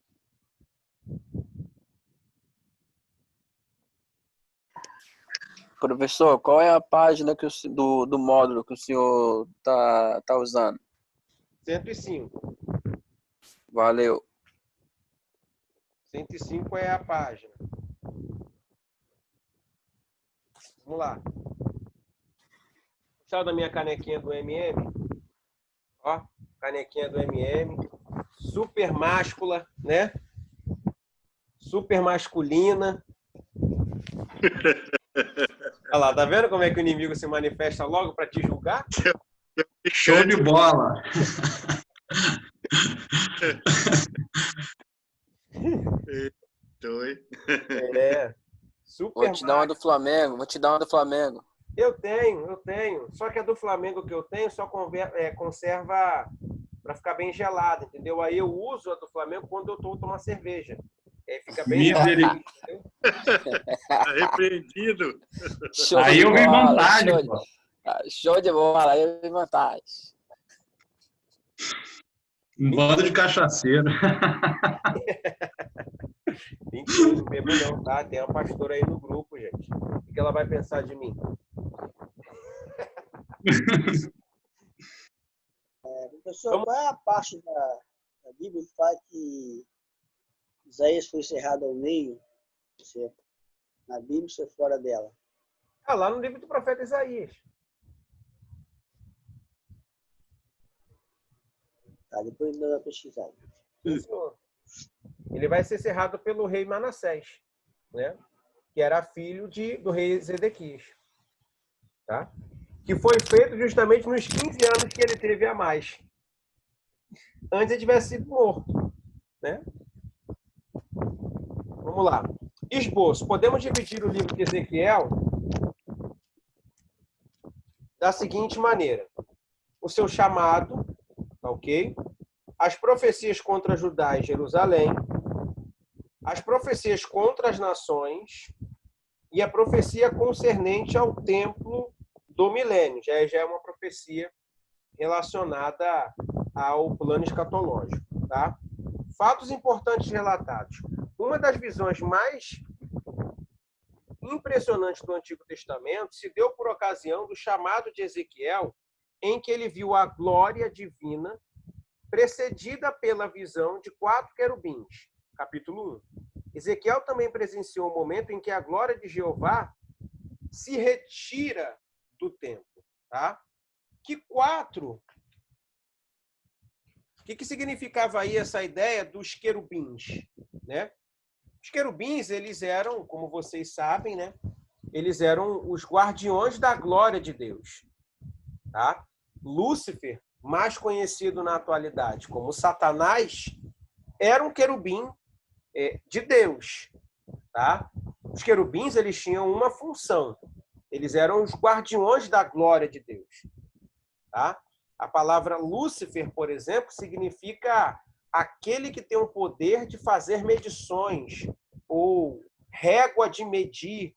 Professor, qual é a página do módulo que o senhor tá usando? 105. Valeu. 105 é a página. Vamos lá. Gostaram da minha canequinha do MM? Ó, canequinha do MM. Super máscula, né? Super masculina. Olha lá, tá vendo como é que o inimigo se manifesta logo para te julgar? Show de bola! Super. Vou te dar uma do Flamengo. Eu tenho. Só que a do Flamengo que eu tenho só conserva para ficar bem gelada, entendeu? Aí eu uso a do Flamengo quando eu tô tomando cerveja. Aí fica bem gelado. Tá repreendido. Aí eu vi vantagem. Show de bola, aí eu vi vantagem. Um bando de cachaceiro. Mentira, não bebo não, tá? Tem uma pastora aí no grupo, gente. O que ela vai pensar de mim? Professor, qual é a parte da Bíblia que fala que Isaías foi encerrado ao meio? Na Bíblia, você fora dela? Lá no livro do profeta Isaías. Tá, depois eu vou pesquisar. Isso. Ele vai ser cerrado pelo rei Manassés, né? Que era filho do rei Zedequias. Tá? Que foi feito justamente nos 15 anos que ele teve a mais. Antes ele tivesse sido morto. Né? Vamos lá. Esboço. Podemos dividir o livro de Ezequiel da seguinte maneira. O seu chamado, ok? As profecias contra Judá e Jerusalém, as profecias contra as nações e a profecia concernente ao templo do milênio. Já é uma profecia relacionada ao plano escatológico. Tá? Fatos importantes relatados. Uma das visões mais impressionantes do Antigo Testamento se deu por ocasião do chamado de Ezequiel, em que ele viu a glória divina precedida pela visão de 4 querubins. Capítulo 1. Ezequiel também presenciou o momento em que a glória de Jeová se retira do templo. Tá? Que 4... O que significava aí essa ideia dos querubins? Né? Os querubins, eles eram, como vocês sabem, né? Eles eram os guardiões da glória de Deus. Tá? Lúcifer, mais conhecido na atualidade como Satanás, era um querubim de Deus. Tá? Os querubins, eles tinham uma função. Eles eram os guardiões da glória de Deus. Tá? A palavra Lúcifer, por exemplo, significa aquele que tem o poder de fazer medições, ou régua de medir,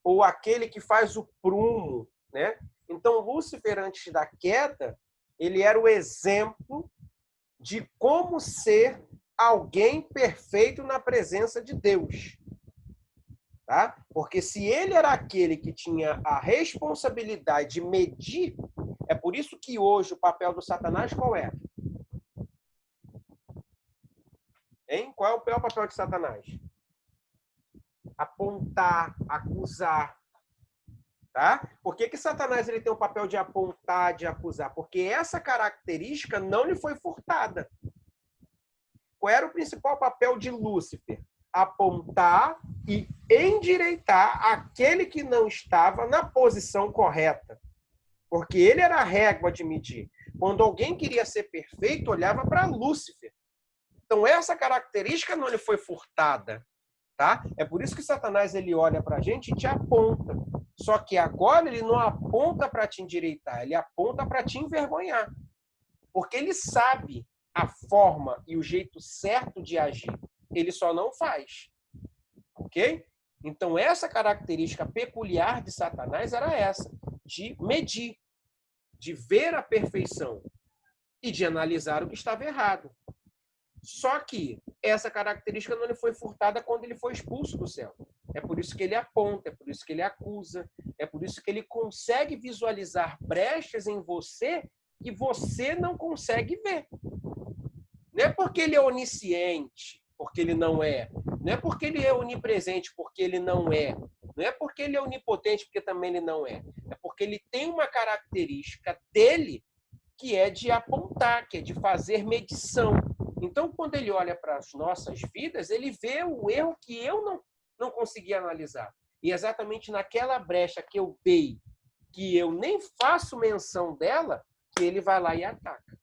ou aquele que faz o prumo. Né? Então, Lúcifer, antes da queda, ele era o exemplo de como ser alguém perfeito na presença de Deus. Tá? Porque se ele era aquele que tinha a responsabilidade de medir, é por isso que hoje o papel do Satanás qual é? Hein? Qual é o pior papel de Satanás? Apontar, acusar. Tá? Por que Satanás ele tem o papel de apontar, de acusar? Porque essa característica não lhe foi furtada. Qual era o principal papel de Lúcifer? Apontar e endireitar aquele que não estava na posição correta. Porque ele era a régua de medir. Quando alguém queria ser perfeito, olhava para Lúcifer. Então, essa característica não lhe foi furtada. Tá? É por isso que Satanás ele olha para a gente e te aponta. Só que agora ele não aponta para te endireitar, ele aponta para te envergonhar. Porque ele sabe a forma e o jeito certo de agir. Ele só não faz. Ok? Então, essa característica peculiar de Satanás era essa, de medir, de ver a perfeição e de analisar o que estava errado. Só que essa característica não lhe foi furtada quando ele foi expulso do céu. É por isso que ele aponta, é por isso que ele acusa, é por isso que ele consegue visualizar brechas em você que você não consegue ver. Não é porque ele é onisciente, porque ele não é. Não é porque ele é onipresente, porque ele não é. Não é porque ele é onipotente, porque também ele não é. É porque ele tem uma característica dele que é de apontar, que é de fazer medição. Então, quando ele olha para as nossas vidas, ele vê o erro que eu não consegui analisar. E exatamente naquela brecha que eu dei, que eu nem faço menção dela, que ele vai lá e ataca.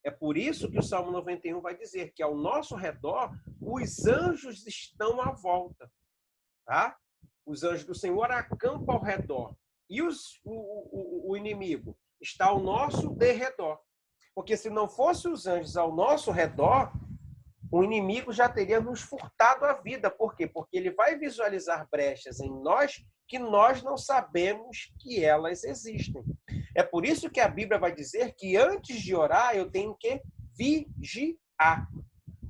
É por isso que o Salmo 91 vai dizer que ao nosso redor, os anjos estão à volta. Tá? Os anjos do Senhor acampam ao redor. E o inimigo está ao nosso derredor. Porque se não fossem os anjos ao nosso redor, o inimigo já teria nos furtado a vida. Por quê? Porque ele vai visualizar brechas em nós que nós não sabemos que elas existem. É por isso que a Bíblia vai dizer que antes de orar eu tenho que vigiar.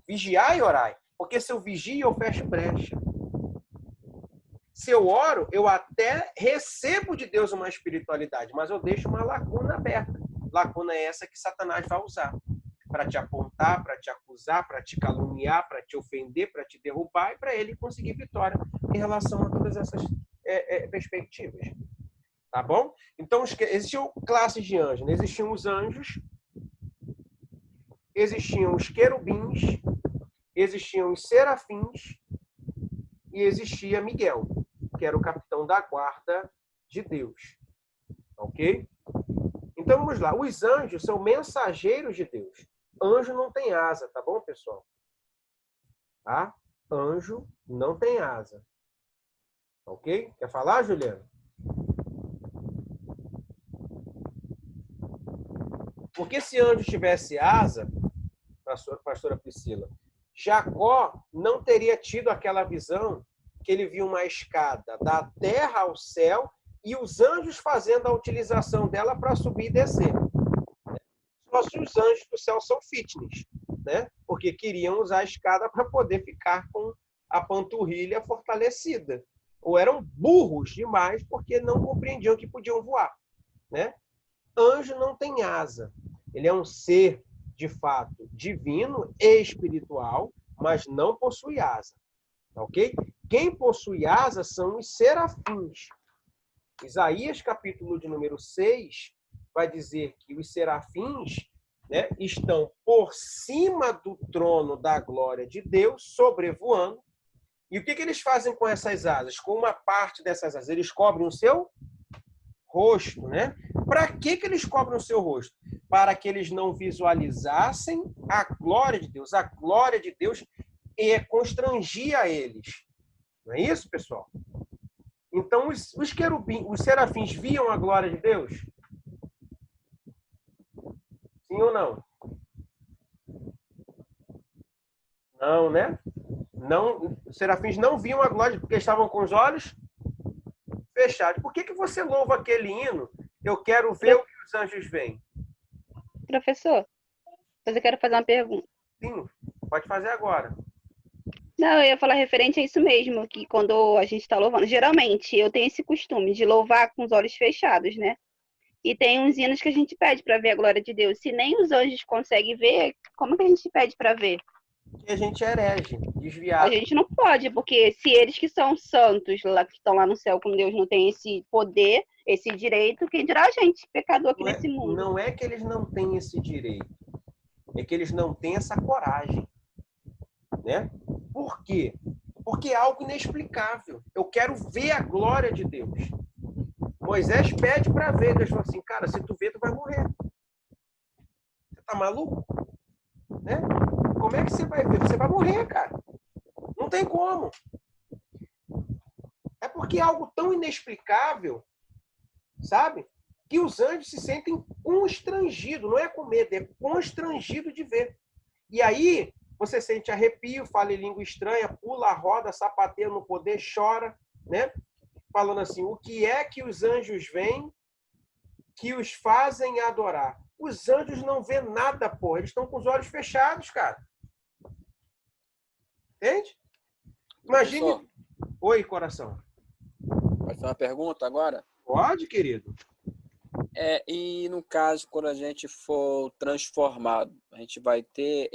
Vigiar e orar. Porque se eu vigio, eu fecho brecha. Se eu oro, eu até recebo de Deus uma espiritualidade, mas eu deixo uma lacuna aberta. Lacuna é essa que Satanás vai usar para te apontar, para te acusar, para te caluniar, para te ofender, para te derrubar e para ele conseguir vitória em relação a todas essas perspectivas. Tá bom? Então, existiam classes de anjos. Né? Existiam os anjos, existiam os querubins, existiam os serafins e existia Miguel, que era o capitão da guarda de Deus. Ok? Então, vamos lá. Os anjos são mensageiros de Deus. Anjo não tem asa, tá bom, pessoal? Tá? Anjo não tem asa. Ok? Quer falar, Juliana? Porque se anjo tivesse asa, pastora Priscila, Jacó não teria tido aquela visão que ele viu uma escada da terra ao céu e os anjos fazendo a utilização dela para subir e descer. Só se os anjos do céu são fitness, né? Porque queriam usar a escada para poder ficar com a panturrilha fortalecida. Ou eram burros demais porque não compreendiam que podiam voar, né? Anjo não tem asa. Ele é um ser, de fato, divino e espiritual, mas não possui asa. Ok? Quem possui asa são os serafins. Isaías, capítulo de número 6, vai dizer que os serafins, né, estão por cima do trono da glória de Deus, sobrevoando. E o que eles fazem com essas asas? Com uma parte dessas asas, eles cobrem o seu rosto, né? Para que eles cobrem o seu rosto? Para que eles não visualizassem a glória de Deus. A glória de Deus constrangia eles. Não é isso, pessoal? Então, os querubins, os serafins viam a glória de Deus? Sim ou não? Não, né? Não, os serafins não viam a glória porque estavam com os olhos fechados. Por que você louva aquele hino? Eu quero ver o que os anjos veem. Professor, mas eu quero fazer uma pergunta. Sim, pode fazer agora. Não, eu ia falar referente a isso mesmo, que quando a gente está louvando, geralmente eu tenho esse costume de louvar com os olhos fechados, né? E tem uns hinos que a gente pede para ver a glória de Deus. Se nem os anjos conseguem ver, como que a gente pede para ver? Que a gente é herege, A desviado. gente não pode, porque se eles que são santos, lá, que estão lá no céu com Deus, não têm esse poder, esse direito, quem dirá a gente, pecador aqui nesse mundo? Não é que eles não têm esse direito, é que eles não têm essa coragem, né? Por quê? Porque é algo inexplicável. Eu quero ver a glória de Deus. Moisés pede para ver. Deus fala assim, cara, se tu ver, tu vai morrer. Você tá maluco? Né? Como é que você vai ver? Você vai morrer, cara. Não tem como. É porque é algo tão inexplicável, sabe? Que os anjos se sentem constrangidos. Não é com medo, é constrangido de ver. E aí, você sente arrepio, fala em língua estranha, pula, roda, sapateia no poder, chora, né? Falando assim, o que é que os anjos veem que os fazem adorar? Os anjos não vêem nada, pô. Eles estão com os olhos fechados, cara. Entende? Imagine... Professor, Oi, coração. pode fazer uma pergunta agora? Pode, querido. E no caso, quando a gente for transformado, a gente vai ter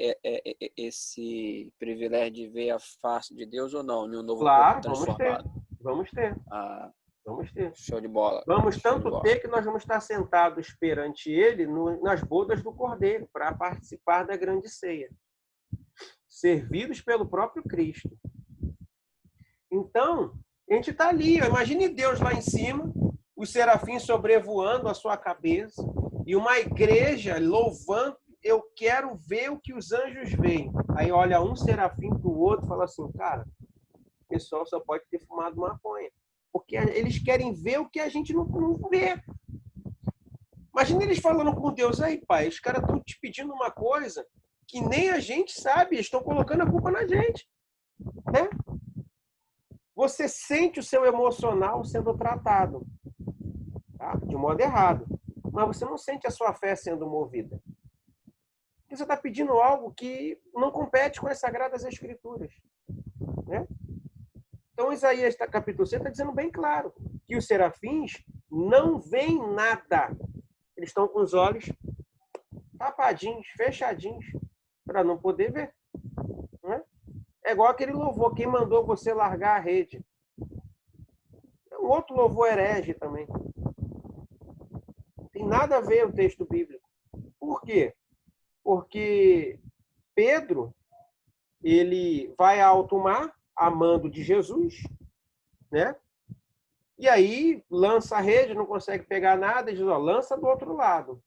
esse privilégio de ver a face de Deus ou não, em um novo Claro, corpo transformado? Vamos ter. Ah, Vamos ter. show de bola. Vamos Show de tanto bola. ter que nós vamos estar sentados perante ele nas bodas do Cordeiro, para participar da grande ceia. Servidos pelo próprio Cristo. Então, a gente está ali. Imagine Deus lá em cima, os serafins sobrevoando a sua cabeça, e uma igreja louvando, eu quero ver o que os anjos veem. Aí olha um serafim para o outro e fala assim, cara, o pessoal só pode ter fumado maconha. Porque eles querem ver o que a gente não vê. Imagina eles falando com Deus, aí, pai, os caras estão te pedindo uma coisa que nem a gente sabe, eles estão colocando a culpa na gente. Né? Você sente o seu emocional sendo tratado, tá? De modo errado. Mas você não sente a sua fé sendo movida. Porque você está pedindo algo que não compete com as Sagradas Escrituras. Né? Então, Isaías, capítulo 6, está dizendo bem claro que os serafins não veem nada. Eles estão com os olhos tapadinhos, fechadinhos, para não poder ver. Né? É igual aquele louvor, quem mandou você largar a rede. É um outro louvor herege também. Tem nada a ver o texto bíblico. Por quê? Porque Pedro, ele vai a alto mar, a mando de Jesus, né? E aí lança a rede, não consegue pegar nada, e diz, ó, lança do outro lado.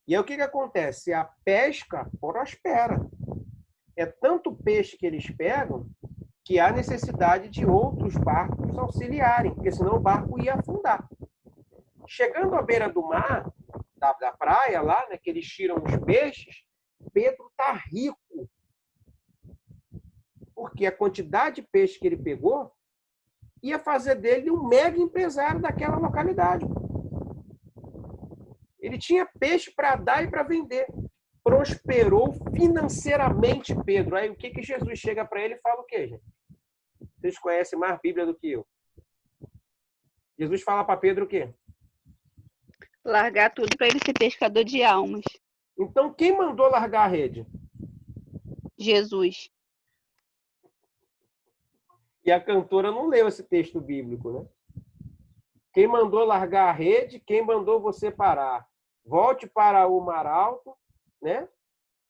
E aí o que acontece? A pesca prospera. É tanto peixe que eles pegam que há necessidade de outros barcos auxiliarem, porque senão o barco ia afundar. Chegando à beira do mar, da praia lá, né, que eles tiram os peixes, Pedro está rico. Porque a quantidade de peixe que ele pegou ia fazer dele um mega empresário daquela localidade. Ele tinha peixe para dar e para vender. Prosperou financeiramente Pedro. Aí o que Jesus chega para ele e fala o quê, gente? Vocês conhecem mais Bíblia do que eu. Jesus fala para Pedro o quê? Largar tudo para ele ser pescador de almas. Então, quem mandou largar a rede? Jesus. E a cantora não leu esse texto bíblico, né? Quem mandou largar a rede, quem mandou você parar? Volte para o mar alto, né?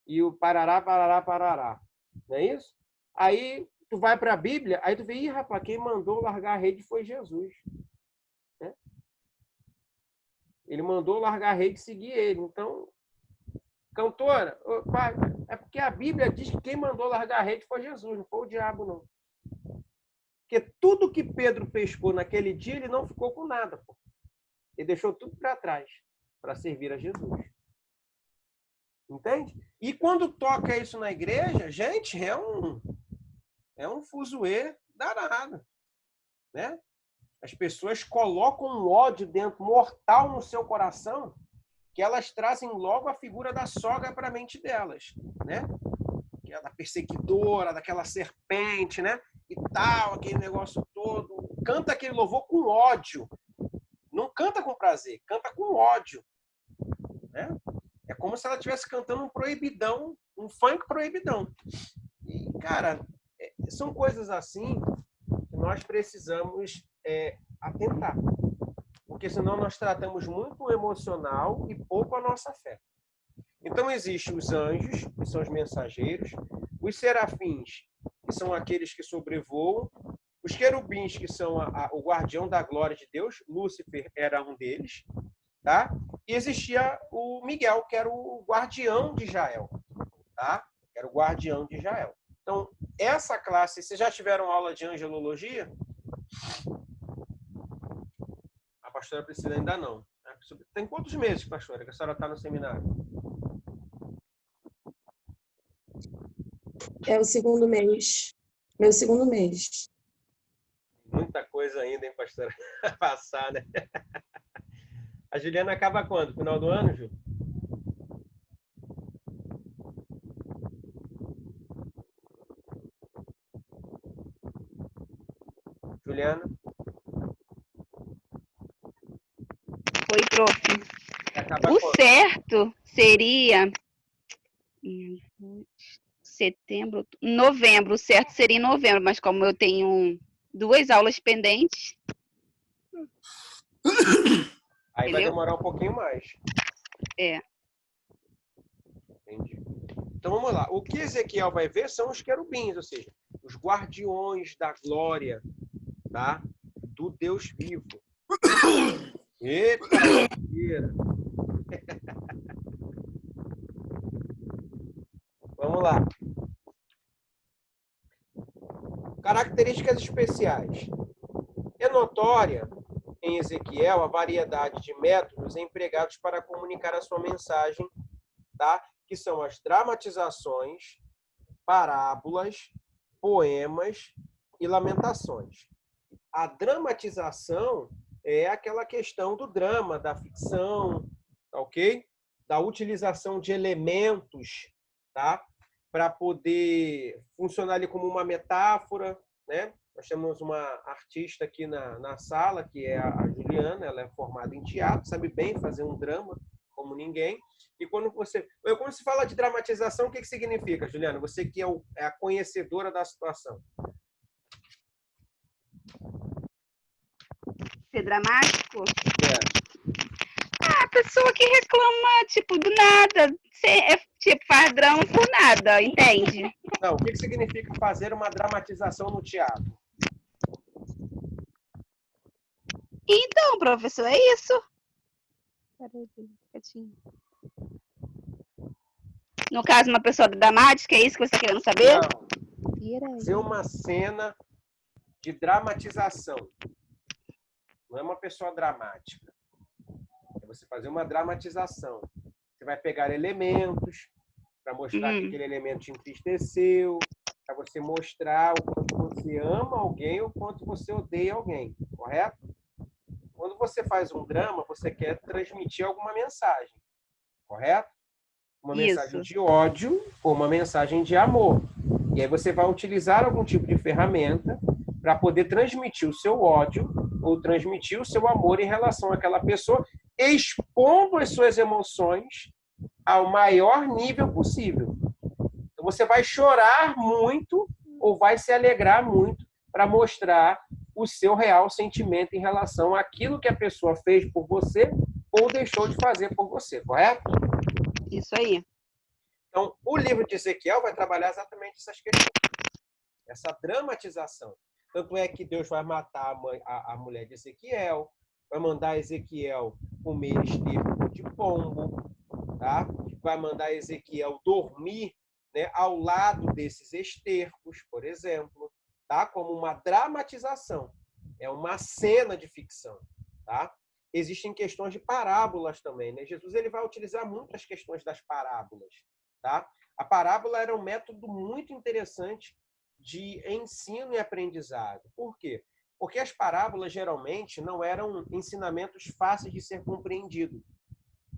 E o parará, parará, parará. Não é isso? Aí tu vai para a Bíblia, aí tu vê, ih, rapaz, quem mandou largar a rede foi Jesus. Né? Ele mandou largar a rede e seguir ele. Então, cantora, é porque a Bíblia diz que quem mandou largar a rede foi Jesus, não foi o diabo, não. Porque tudo que Pedro pescou naquele dia, ele não ficou com nada. Pô. Ele deixou tudo para trás, para servir a Jesus. Entende? E quando toca isso na igreja, gente, é um fuzuê danado. Né? As pessoas colocam um ódio dentro, mortal no seu coração, que elas trazem logo a figura da sogra para a mente delas. Né? da perseguidora, daquela serpente, né? E tal, aquele negócio todo. Canta aquele louvor com ódio. Não canta com prazer, canta com ódio. Né? É como se ela estivesse cantando um proibidão, um funk proibidão. E, cara, são coisas assim que nós precisamos atentar. Porque senão nós tratamos muito o emocional e pouco a nossa fé. Então, existem os anjos, que são os mensageiros, os serafins, que são aqueles que sobrevoam, os querubins, que são o guardião da glória de Deus, Lúcifer era um deles, tá? E existia o Miguel, que era o guardião de Israel, tá? Era o guardião de Israel. Então, essa classe, vocês já tiveram aula de angelologia? A pastora Priscila ainda não. Tem quantos meses, pastora, que a senhora está no seminário? É o segundo mês. Meu segundo mês. Muita coisa ainda, hein, pastora? Passar, né? A Juliana acaba quando? Final do ano, Ju? Juliana? Oi, prof. Acaba O quando? certo seria setembro, novembro. O certo seria em novembro, mas como eu tenho 2 aulas pendentes. Aí entendeu? vai demorar um pouquinho mais. É. Entendi. Então vamos lá. O que Ezequiel vai ver são os querubins, ou seja, os guardiões da glória, tá? Do Deus vivo. Eita, mentira. Vamos lá. Características especiais. É notória em Ezequiel a variedade de métodos empregados para comunicar a sua mensagem, tá? Que são as dramatizações, parábolas, poemas e lamentações. A dramatização é aquela questão do drama, da ficção, ok? Da utilização de elementos, tá? Para poder funcionar ali como uma metáfora, né? Nós temos uma artista aqui na sala, que é a Juliana, ela é formada em teatro, sabe bem fazer um drama como ninguém. E quando se fala de dramatização, o que significa, Juliana? Você que é a conhecedora da situação. Ser dramático? É. A pessoa que reclama, tipo, do nada. Tipo, faz drama por nada, entende? Não, o que significa fazer uma dramatização no teatro? Então, professor, é isso. No caso, uma pessoa dramática, é isso que você está querendo saber? Não. Fazer uma cena de dramatização. Não é uma pessoa dramática. É você fazer uma dramatização. Você vai pegar elementos para mostrar que aquele elemento te entristeceu, para você mostrar o quanto você ama alguém ou o quanto você odeia alguém, correto? Quando você faz um drama, você quer transmitir alguma mensagem, correto? Uma mensagem de ódio ou uma mensagem de amor. E aí você vai utilizar algum tipo de ferramenta para poder transmitir o seu ódio ou transmitir o seu amor em relação àquela pessoa, expondo as suas emoções ao maior nível possível. Então você vai chorar muito ou vai se alegrar muito para mostrar o seu real sentimento em relação àquilo que a pessoa fez por você ou deixou de fazer por você, correto? Isso aí. Então, o livro de Ezequiel vai trabalhar exatamente essas questões. Essa dramatização. Tanto é que Deus vai matar a mulher de Ezequiel, vai mandar Ezequiel comer esterco de pombo, tá? Vai mandar Ezequiel dormir, né, ao lado desses estercos, por exemplo, tá? Como uma dramatização. É uma cena de ficção, tá? Existem questões de parábolas também, né? Jesus ele vai utilizar muito as questões das parábolas, tá? A parábola era um método muito interessante de ensino e aprendizado. Por quê? Porque as parábolas geralmente não eram ensinamentos fáceis de ser compreendido.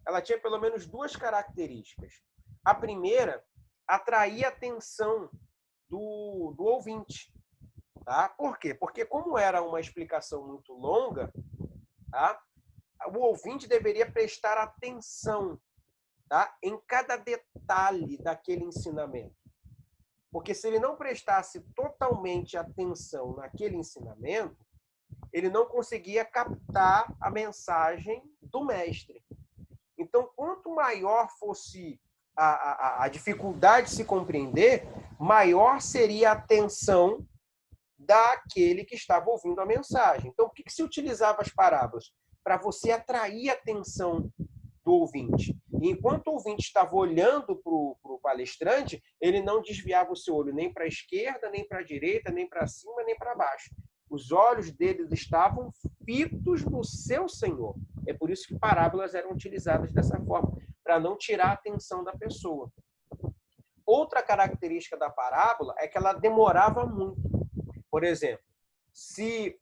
Ela tinha pelo menos 2 características. A primeira atrair a atenção do ouvinte. Tá? Por quê? Porque como era uma explicação muito longa, tá? O ouvinte deveria prestar atenção, tá? Em cada detalhe daquele ensinamento. Porque se ele não prestasse totalmente atenção naquele ensinamento, ele não conseguia captar a mensagem do mestre. Então, quanto maior fosse a dificuldade de se compreender, maior seria a atenção daquele que estava ouvindo a mensagem. Então, por que se utilizava as parábolas? Para você atrair a atenção do ouvinte. E enquanto o ouvinte estava olhando para o palestrante, ele não desviava o seu olho nem para a esquerda, nem para a direita, nem para cima, nem para baixo. Os olhos deles estavam fitos no seu Senhor. É por isso que parábolas eram utilizadas dessa forma, para não tirar a atenção da pessoa. Outra característica da parábola é que ela demorava muito. Por exemplo, se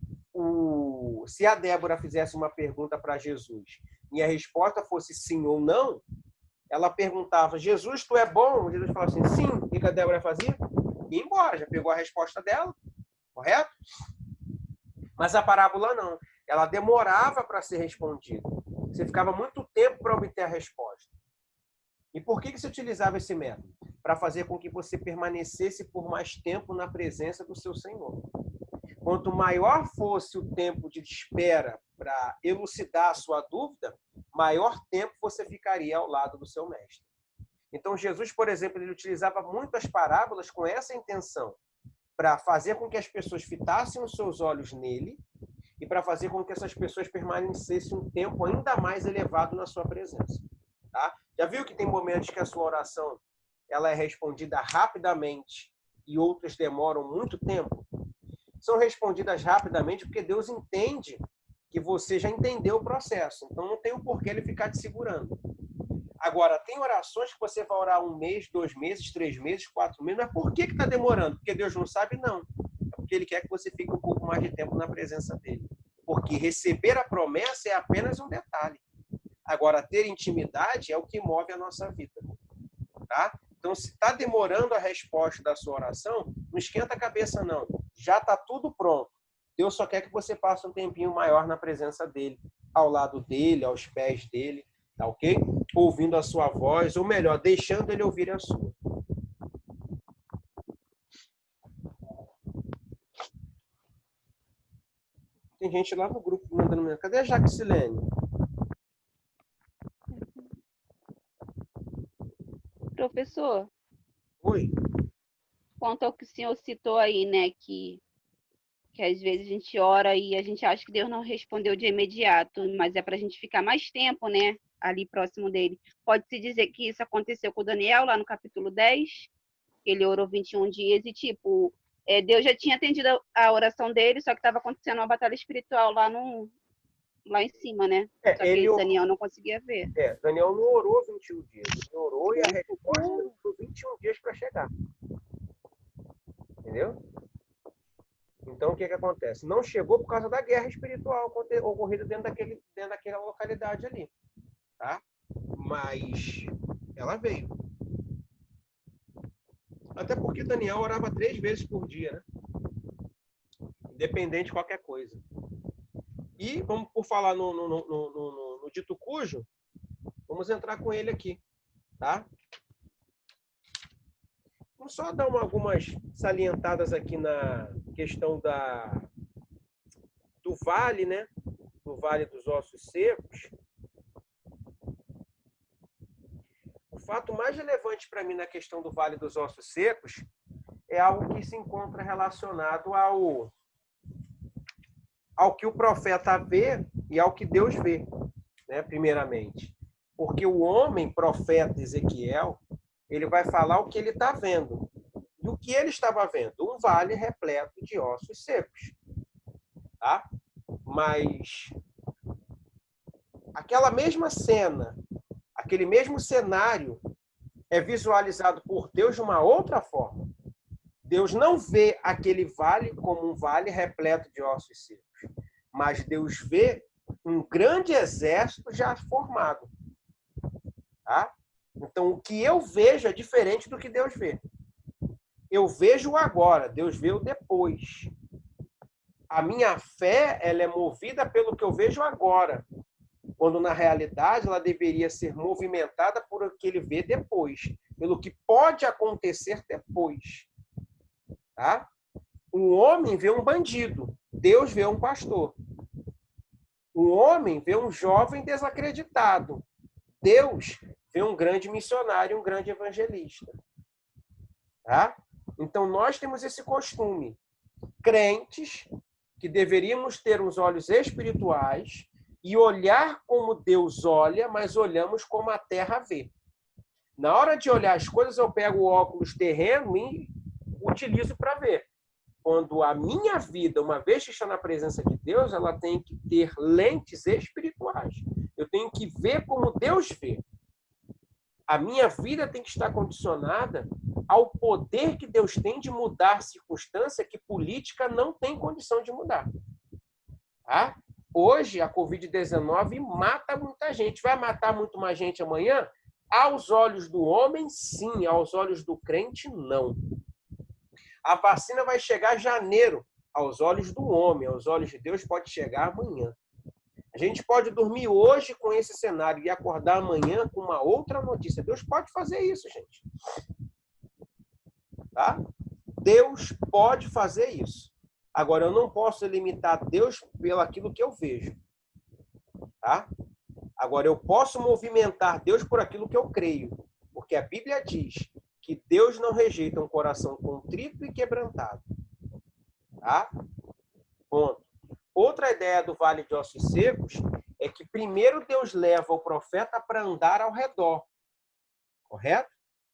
a Débora fizesse uma pergunta para Jesus e a resposta fosse sim ou não, ela perguntava, Jesus, tu é bom? Jesus falava assim, sim. O que a Débora fazia? Ia embora, já pegou a resposta dela, correto? Mas a parábola não. Ela demorava para ser respondida. Você ficava muito tempo para obter a resposta. E por que se utilizava esse método? Para fazer com que você permanecesse por mais tempo na presença do seu Senhor. Quanto maior fosse o tempo de espera para elucidar a sua dúvida, maior tempo você ficaria ao lado do seu mestre. Então, Jesus, por exemplo, ele utilizava muitas parábolas com essa intenção, para fazer com que as pessoas fitassem os seus olhos nele e para fazer com que essas pessoas permanecessem um tempo ainda mais elevado na sua presença. Tá? Já viu que tem momentos que a sua oração ela é respondida rapidamente e outras demoram muito tempo? São respondidas rapidamente porque Deus entende que você já entendeu o processo. Então, não tem o porquê ele ficar te segurando. Agora, tem orações que você vai orar 1 mês, 2 meses, 3 meses, 4 meses. Mas por que está demorando? Porque Deus não sabe? Não. É porque ele quer que você fique um pouco mais de tempo na presença dele. Porque receber a promessa é apenas um detalhe. Agora, ter intimidade é o que move a nossa vida. Tá? Então, se está demorando a resposta da sua oração, não esquenta a cabeça, não. Já está tudo pronto. Deus só quer que você passe um tempinho maior na presença dele, ao lado dele, aos pés dele, tá ok? Ouvindo a sua voz, ou melhor, deixando ele ouvir a sua. Tem gente lá no grupo mandando... Cadê a Jaxilene? Professor. Oi. Quanto ao que o senhor citou aí, né, que às vezes a gente ora e a gente acha que Deus não respondeu de imediato, mas é para a gente ficar mais tempo, né, ali próximo dele. Pode-se dizer que isso aconteceu com o Daniel, lá no capítulo 10, ele orou 21 dias e, tipo, Deus já tinha atendido a oração dele, só que estava acontecendo uma batalha espiritual lá em cima, né? Só que Daniel não conseguia ver. Daniel não orou 21 dias. Ele orou e a resposta demorou 21 dias para chegar. Entendeu? Então, o que acontece? Não chegou por causa da guerra espiritual ocorrida dentro daquela localidade ali. Tá? Mas ela veio. Até porque Daniel orava 3 vezes por dia, né? Independente de qualquer coisa. E, vamos por falar no dito cujo, vamos entrar com ele aqui, tá? Vamos só dar algumas salientadas aqui na questão do vale, né? Do Vale dos Ossos Secos. O fato mais relevante para mim na questão do Vale dos Ossos Secos é algo que se encontra relacionado ao que o profeta vê e ao que Deus vê, né, primeiramente. Porque o homem, profeta Ezequiel, ele vai falar o que ele está vendo. E o que ele estava vendo? Um vale repleto de ossos secos. Tá? Mas aquela mesma cena, aquele mesmo cenário é visualizado por Deus de uma outra forma. Deus não vê aquele vale como um vale repleto de ossos secos, mas Deus vê um grande exército já formado. Tá? Então, o que eu vejo é diferente do que Deus vê. Eu vejo o agora, Deus vê o depois. A minha fé, ela é movida pelo que eu vejo agora, quando na realidade ela deveria ser movimentada por o que ele vê depois, pelo que pode acontecer depois. Tá? Um homem vê um bandido, Deus vê um pastor. Um homem vê um jovem desacreditado, Deus vê um grande missionário, um grande evangelista. Tá? Então, nós temos esse costume. Crentes que deveríamos ter os olhos espirituais e olhar como Deus olha, mas olhamos como a terra vê. Na hora de olhar as coisas, eu pego o óculos terreno e utilizo para ver. Quando a minha vida, uma vez que está na presença de Deus, ela tem que ter lentes espirituais. Eu tenho que ver como Deus vê. A minha vida tem que estar condicionada ao poder que Deus tem de mudar circunstância que política não tem condição de mudar. Tá? Hoje, a Covid-19 mata muita gente. Vai matar muito mais gente amanhã? Aos olhos do homem, sim. Aos olhos do crente, não. A vacina vai chegar em janeiro. Aos olhos do homem, aos olhos de Deus, pode chegar amanhã. A gente pode dormir hoje com esse cenário e acordar amanhã com uma outra notícia. Deus pode fazer isso, gente. Tá? Deus pode fazer isso. Agora, eu não posso limitar Deus pelo aquilo que eu vejo. Tá? Agora, eu posso movimentar Deus por aquilo que eu creio. Porque a Bíblia diz que Deus não rejeita um coração contrito e quebrantado. Tá? Ponto. Outra ideia do Vale de Ossos Secos é que primeiro Deus leva o profeta para andar ao redor. Correto?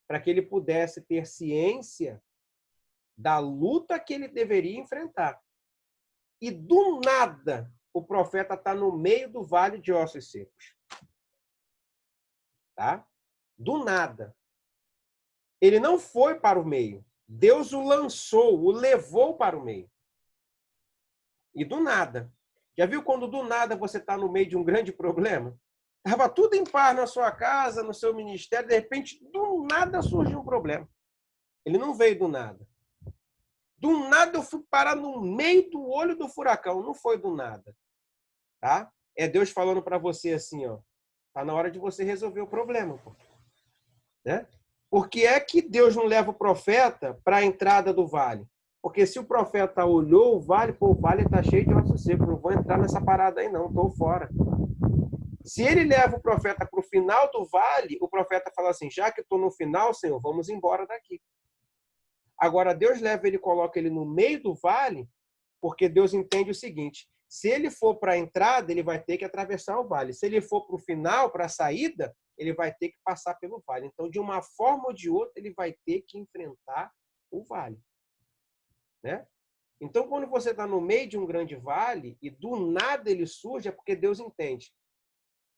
Para que ele pudesse ter ciência da luta que ele deveria enfrentar. E do nada, o profeta está no meio do Vale de Ossos Secos. Tá? Do nada. Ele não foi para o meio. Deus o lançou, o levou para o meio. E do nada. Já viu quando do nada você está no meio de um grande problema? Estava tudo em paz na sua casa, no seu ministério, de repente, do nada surge um problema. Ele não veio do nada. Do nada eu fui parar no meio do olho do furacão. Não foi do nada. Tá? É Deus falando para você assim, ó. Tá na hora de você resolver o problema. Pô. Né? Por que é que Deus não leva o profeta para a entrada do vale? Porque se o profeta olhou o vale, pô, o vale está cheio de ossos secos, não vou entrar nessa parada aí não, estou fora. Se ele leva o profeta para o final do vale, o profeta fala assim, já que estou no final, Senhor, vamos embora daqui. Agora, Deus leva ele e coloca ele no meio do vale, porque Deus entende o seguinte, se ele for para a entrada, ele vai ter que atravessar o vale. Se ele for para o final, para a saída, ele vai ter que passar pelo vale. Então, de uma forma ou de outra, ele vai ter que enfrentar o vale. Né? Então, quando você está no meio de um grande vale e do nada ele surge, é porque Deus entende.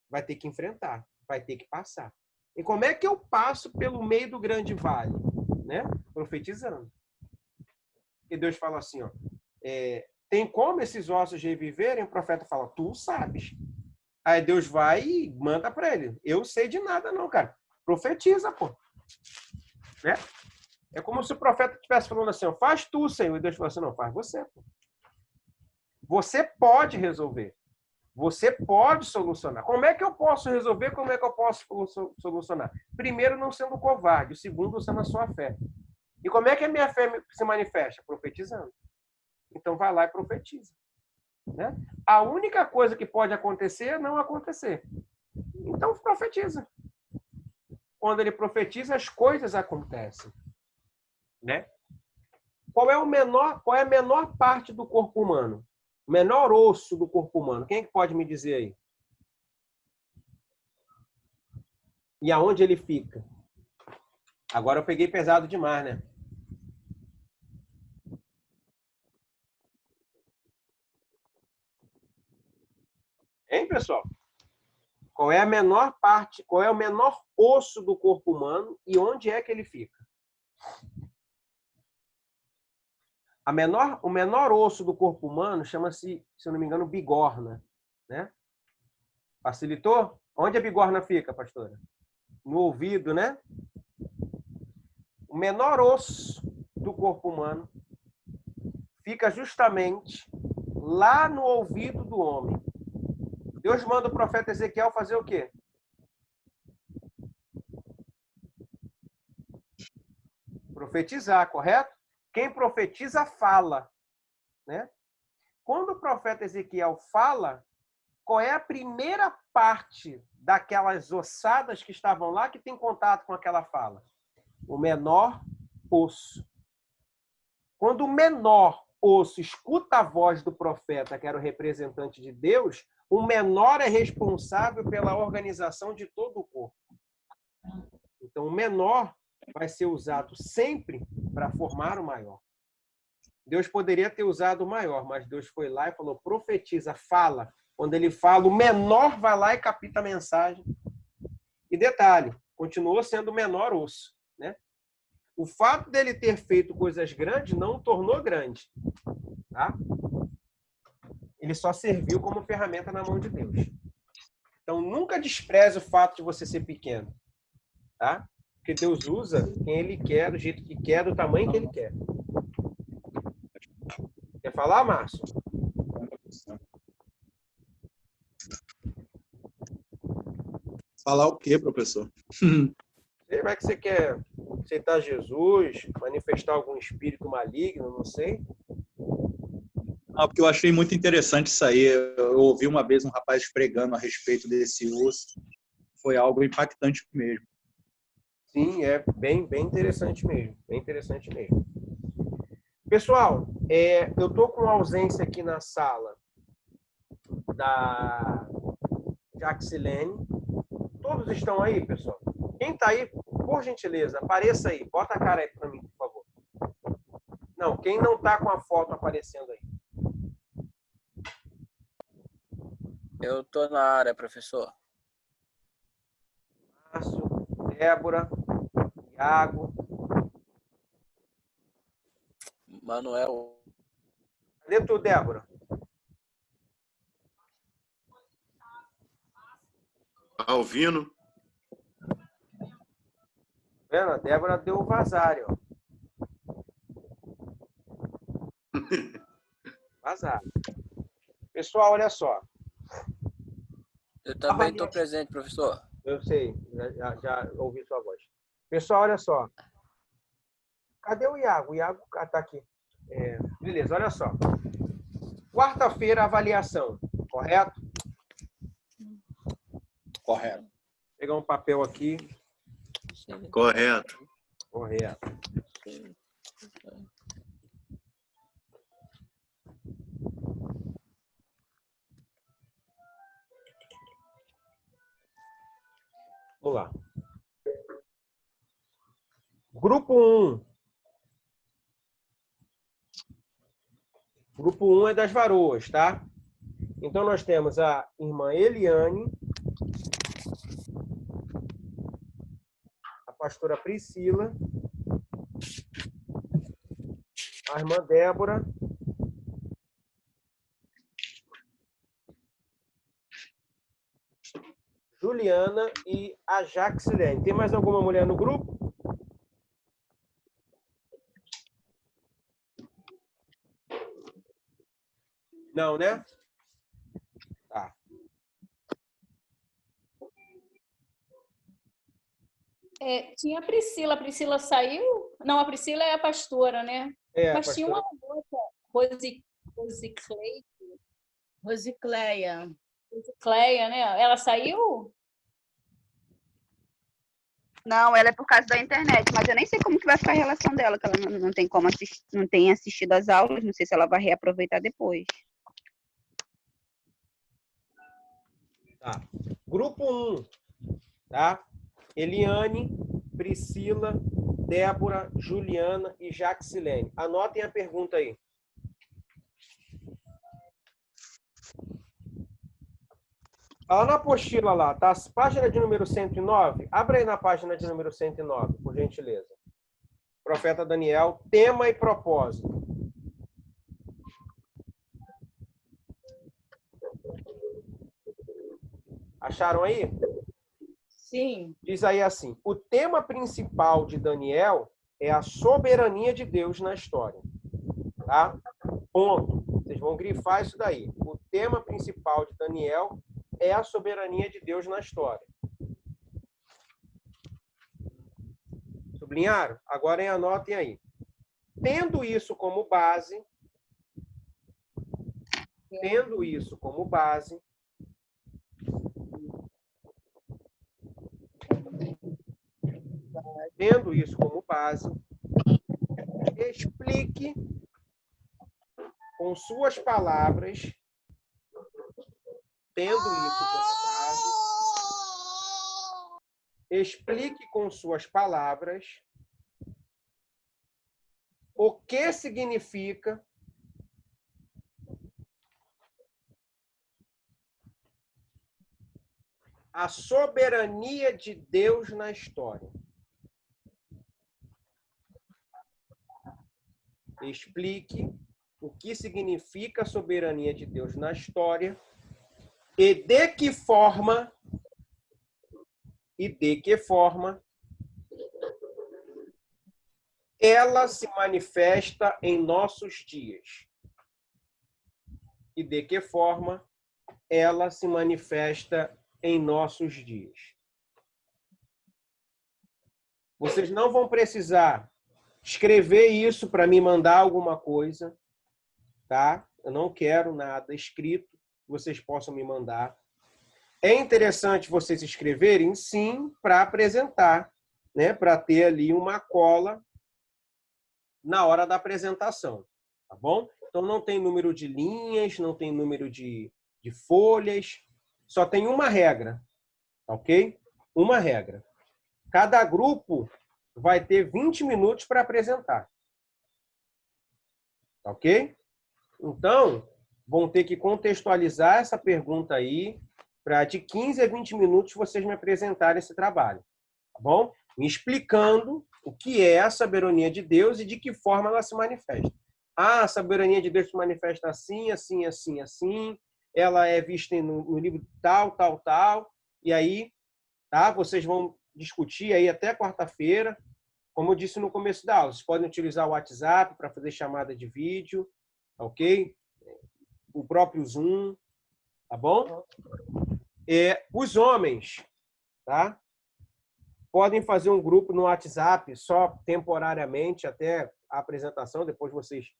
Vai ter que enfrentar, vai ter que passar. E como é que eu passo pelo meio do grande vale? Né? Profetizando. E Deus fala assim, ó, tem como esses ossos reviverem? O profeta fala, tu sabes. Aí Deus vai e manda para ele. Eu sei de nada não, cara. Profetiza, pô. Né? É como se o profeta estivesse falando assim, ó, faz tu, Senhor. E Deus falou assim, não, faz você. Pô. Você pode resolver. Você pode solucionar. Como é que eu posso resolver? Como é que eu posso solucionar? Primeiro, não sendo covarde. O segundo, sendo a sua fé. E como é que a minha fé se manifesta? Profetizando. Então, vai lá e profetiza. Né? A única coisa que pode acontecer é não acontecer. Então, profetiza. Quando ele profetiza, as coisas acontecem. Né? Qual é a menor parte do corpo humano? O menor osso do corpo humano? Quem é que pode me dizer aí? E aonde ele fica? Agora eu peguei pesado demais, né? Hein, pessoal? Qual é a menor parte, qual é o menor osso do corpo humano e onde é que ele fica? O menor osso do corpo humano chama-se, se eu não me engano, bigorna. Né? Facilitou? Onde a bigorna fica, pastora? no ouvido, né? O menor osso do corpo humano fica justamente lá no ouvido do homem. Deus manda o profeta Ezequiel fazer o quê? Profetizar, correto? Quem profetiza fala, né? Quando o profeta Ezequiel fala, qual é a primeira parte daquelas ossadas que estavam lá que tem contato com aquela fala? O menor osso. Quando o menor osso escuta a voz do profeta, que era o representante de Deus, o menor é responsável pela organização de todo o corpo. Então, o menor vai ser usado sempre para formar o maior. Deus poderia ter usado o maior, mas Deus foi lá e falou, profetiza, fala. Quando ele fala, o menor vai lá e capta a mensagem. E detalhe, continuou sendo o menor osso, né? O fato dele ter feito coisas grandes não o tornou grande, tá? Ele só serviu como ferramenta na mão de Deus. Então, nunca despreze o fato de você ser pequeno, tá? Porque Deus usa quem Ele quer, do jeito que quer, do tamanho que Ele quer. Quer falar, Márcio? Falar o quê, professor? Será que você quer aceitar Jesus, manifestar algum espírito maligno, não sei? Ah, porque eu achei muito interessante isso aí. Eu ouvi uma vez um rapaz pregando a respeito desse osso. Foi algo impactante mesmo. Sim, é bem interessante mesmo. Bem interessante mesmo. Pessoal, eu estou com ausência aqui na sala da Jaxilene. Todos estão aí, pessoal? Quem está aí, por gentileza, apareça aí. Bota a cara aí para mim, por favor. Não, quem não está com a foto aparecendo aí? Eu estou na área, professor. Márcio, Débora, Iago. Manuel. Cadê tu, Débora? Alvino. Vendo? A Débora deu o vazário. Vazário. Pessoal, olha só. Eu também estou presente, professor. Eu sei, já ouvi sua voz. Pessoal, olha só. Cadê o Iago? O Iago está aqui. Beleza, olha só. Quarta-feira, avaliação, correto? Correto. Vou pegar um papel aqui. Correto. Correto. Vamos lá. Grupo 1. Grupo 1 é das varoas, tá? Então, nós temos a irmã Eliane, a pastora Priscila, a irmã Débora, Juliana e a Jaxilene. Tem mais alguma mulher no grupo? Não, né? Tá. Tinha a Priscila. A Priscila saiu? Não, a Priscila é a pastora, né? Mas tinha uma outra, Rosicleia, né? Ela saiu? Não, ela é por causa da internet, mas eu nem sei como que vai ficar a relação dela, que ela não tem como assistir, não tem assistido às aulas, não sei se ela vai reaproveitar depois. Tá. Grupo 1, tá? Eliane, Priscila, Débora, Juliana e Jaxilene. Anotem a pergunta aí. Lá na apostila lá, tá? Página de número 109. Abre aí na página de número 109, por gentileza. Profeta Daniel, tema e propósito. Acharam aí? Sim. Diz aí assim: o tema principal de Daniel é a soberania de Deus na história. Tá? Ponto. Vocês vão grifar isso daí. O tema principal de Daniel é a soberania de Deus na história. Sublinharam? Agora anotem aí. Tendo isso como base, tendo isso como base, explique com suas palavras, explique com suas palavras o que significa a soberania de Deus na história. Explique o que significa a soberania de Deus na história e de que forma ela se manifesta em nossos dias. E de que forma ela se manifesta em nossos dias. Vocês não vão precisar escrever isso para me mandar alguma coisa, tá? Eu não quero nada escrito que vocês possam me mandar. É interessante vocês escreverem, sim, para apresentar, né? Para ter ali uma cola na hora da apresentação, tá bom? Então não tem número de linhas, não tem número de folhas, só tem uma regra, ok? Uma regra. Cada grupo vai ter 20 minutos para apresentar, ok? Então, vão ter que contextualizar essa pergunta aí para de 15 a 20 minutos vocês me apresentarem esse trabalho, tá bom? Me explicando o que é a soberania de Deus e de que forma ela se manifesta. Ah, a soberania de Deus se manifesta assim, assim, assim, assim. Ela é vista no livro tal, tal, tal. E aí, tá? Vocês vão discutir aí até quarta-feira. Como eu disse no começo da aula, vocês podem utilizar o WhatsApp para fazer chamada de vídeo, ok? O próprio Zoom, tá bom? Os homens, tá? Podem fazer um grupo no WhatsApp só temporariamente até a apresentação, depois vocês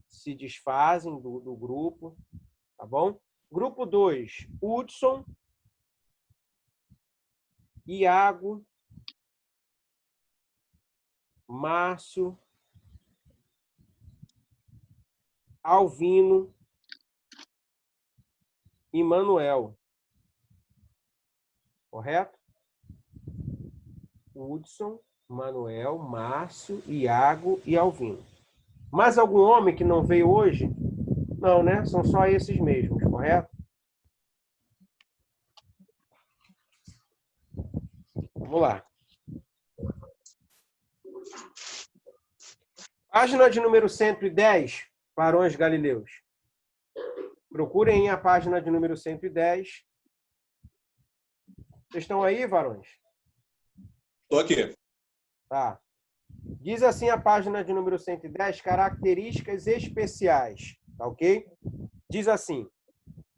se desfazem do grupo, tá bom? Grupo 2, Hudson, Iago, Márcio, Alvino e Manuel. Correto? Hudson, Manuel, Márcio, Iago e Alvino. Mais algum homem que não veio hoje? Não, né? São só esses mesmos, correto? Vamos lá. Página de número 110, Varões Galileus. Procurem a página de número 110. Vocês estão aí, varões? Estou aqui. Tá. Diz assim a página de número 110, características especiais, tá ok? Diz assim,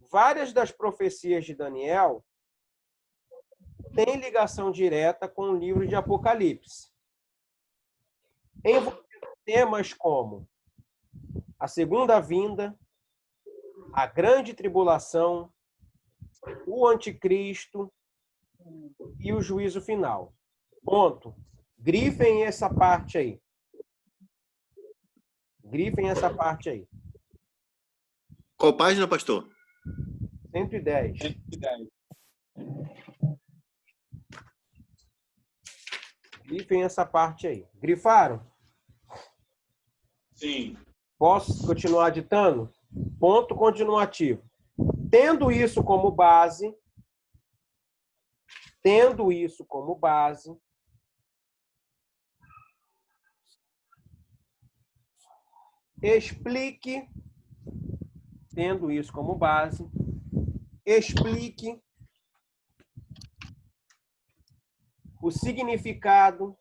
várias das profecias de Daniel têm ligação direta com o livro de Apocalipse, envolvendo temas como a segunda vinda, a grande tribulação, o anticristo e o juízo final. Ponto. Grifem essa parte aí. Grifem essa parte aí. Qual página, pastor? 110. 110. Grifem essa parte aí. Grifaram? Sim. Posso continuar ditando? Ponto continuativo. Tendo isso como base, explique, tendo isso como base, explique o significado,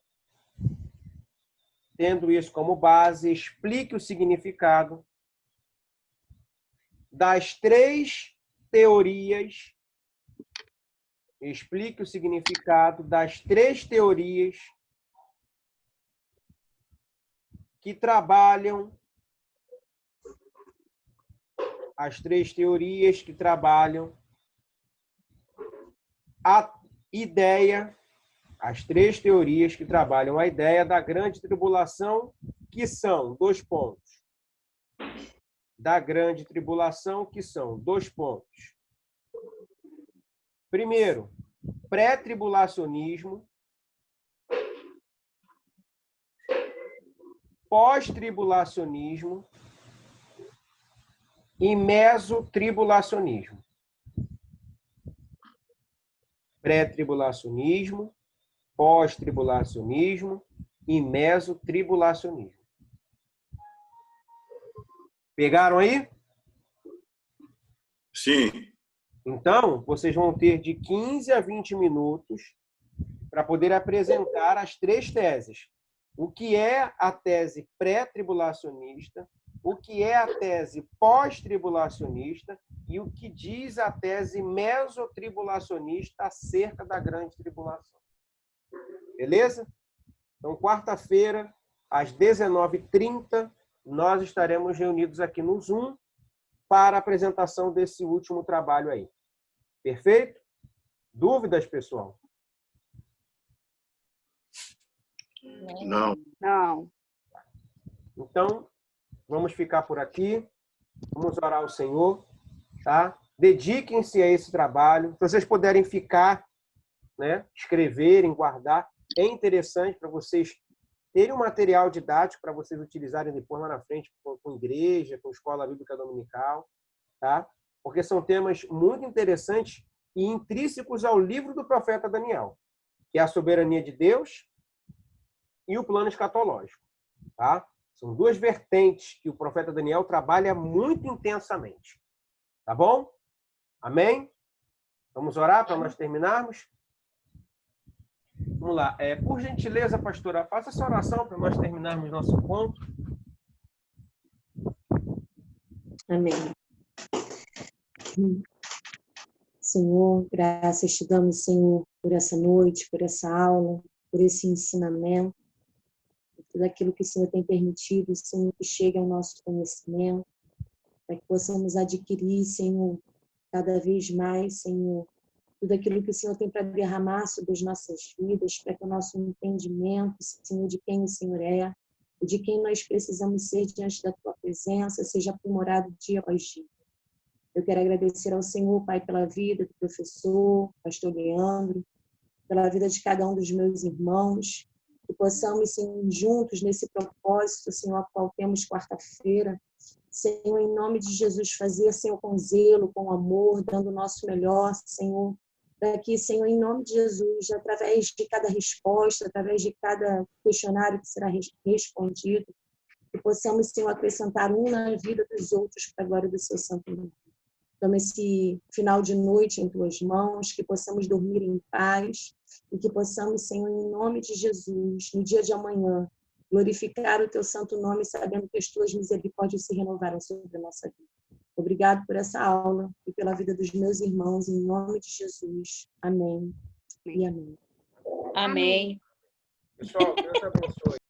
tendo isso como base, explique o significado das 3 teorias, explique o significado das 3 teorias que trabalham, as 3 teorias que trabalham a ideia, as 3 teorias que trabalham a ideia da grande tribulação, que são 2 pontos. Da grande tribulação, que são 2 pontos. Primeiro, pré-tribulacionismo, pós-tribulacionismo e mesotribulacionismo. Pré-tribulacionismo, pós-tribulacionismo e mesotribulacionismo. Pegaram aí? Sim. Então, vocês vão ter de 15 a 20 minutos para poder apresentar as 3 teses. O que é a tese pré-tribulacionista, o que é a tese pós-tribulacionista e o que diz a tese mesotribulacionista acerca da grande tribulação. Beleza? Então, quarta-feira, às 19h30, nós estaremos reunidos aqui no Zoom para a apresentação desse último trabalho aí. Perfeito? Dúvidas, pessoal? Não. Não. Então, vamos ficar por aqui. Vamos orar ao Senhor, tá? Dediquem-se a esse trabalho. Se vocês puderem ficar, né, escreverem, guardar, é interessante para vocês terem um material didático para vocês utilizarem depois lá na frente com igreja, com escola bíblica dominical, tá? Porque são temas muito interessantes e intrínsecos ao livro do profeta Daniel, que é a soberania de Deus e o plano escatológico, tá? São 2 vertentes que o profeta Daniel trabalha muito intensamente, tá bom? Amém? Vamos orar para nós terminarmos? Vamos lá. Por gentileza, pastora, faça essa oração para nós terminarmos nosso encontro. Amém. Senhor, graças te damos, Senhor, por essa noite, por essa aula, por esse ensinamento, por tudo aquilo que o Senhor tem permitido, Senhor, que chegue ao nosso conhecimento, para que possamos adquirir, Senhor, cada vez mais, Senhor, tudo aquilo que o Senhor tem para derramar sobre as nossas vidas, para que o nosso entendimento, Senhor, de quem o Senhor é e de quem nós precisamos ser diante da Tua presença, seja aprimorado dia após dia. Eu quero agradecer ao Senhor, Pai, pela vida do professor, pastor Leandro, pela vida de cada um dos meus irmãos, que possamos, Senhor, juntos nesse propósito, Senhor, a qual temos quarta-feira, Senhor, em nome de Jesus, fazer, Senhor, com zelo, com amor, dando o nosso melhor, Senhor, para que, Senhor, em nome de Jesus, através de cada resposta, através de cada questionário que será respondido, que possamos, Senhor, acrescentar um na vida dos outros para a glória do seu santo nome. Toma esse final de noite em Tuas mãos, que possamos dormir em paz e que possamos, Senhor, em nome de Jesus, no dia de amanhã, glorificar o Teu santo nome, sabendo que as Tuas misericórdias se renovaram sobre a nossa vida. Obrigado por essa aula e pela vida dos meus irmãos, em nome de Jesus. Amém e amém. Amém. Pessoal, Deus abençoe.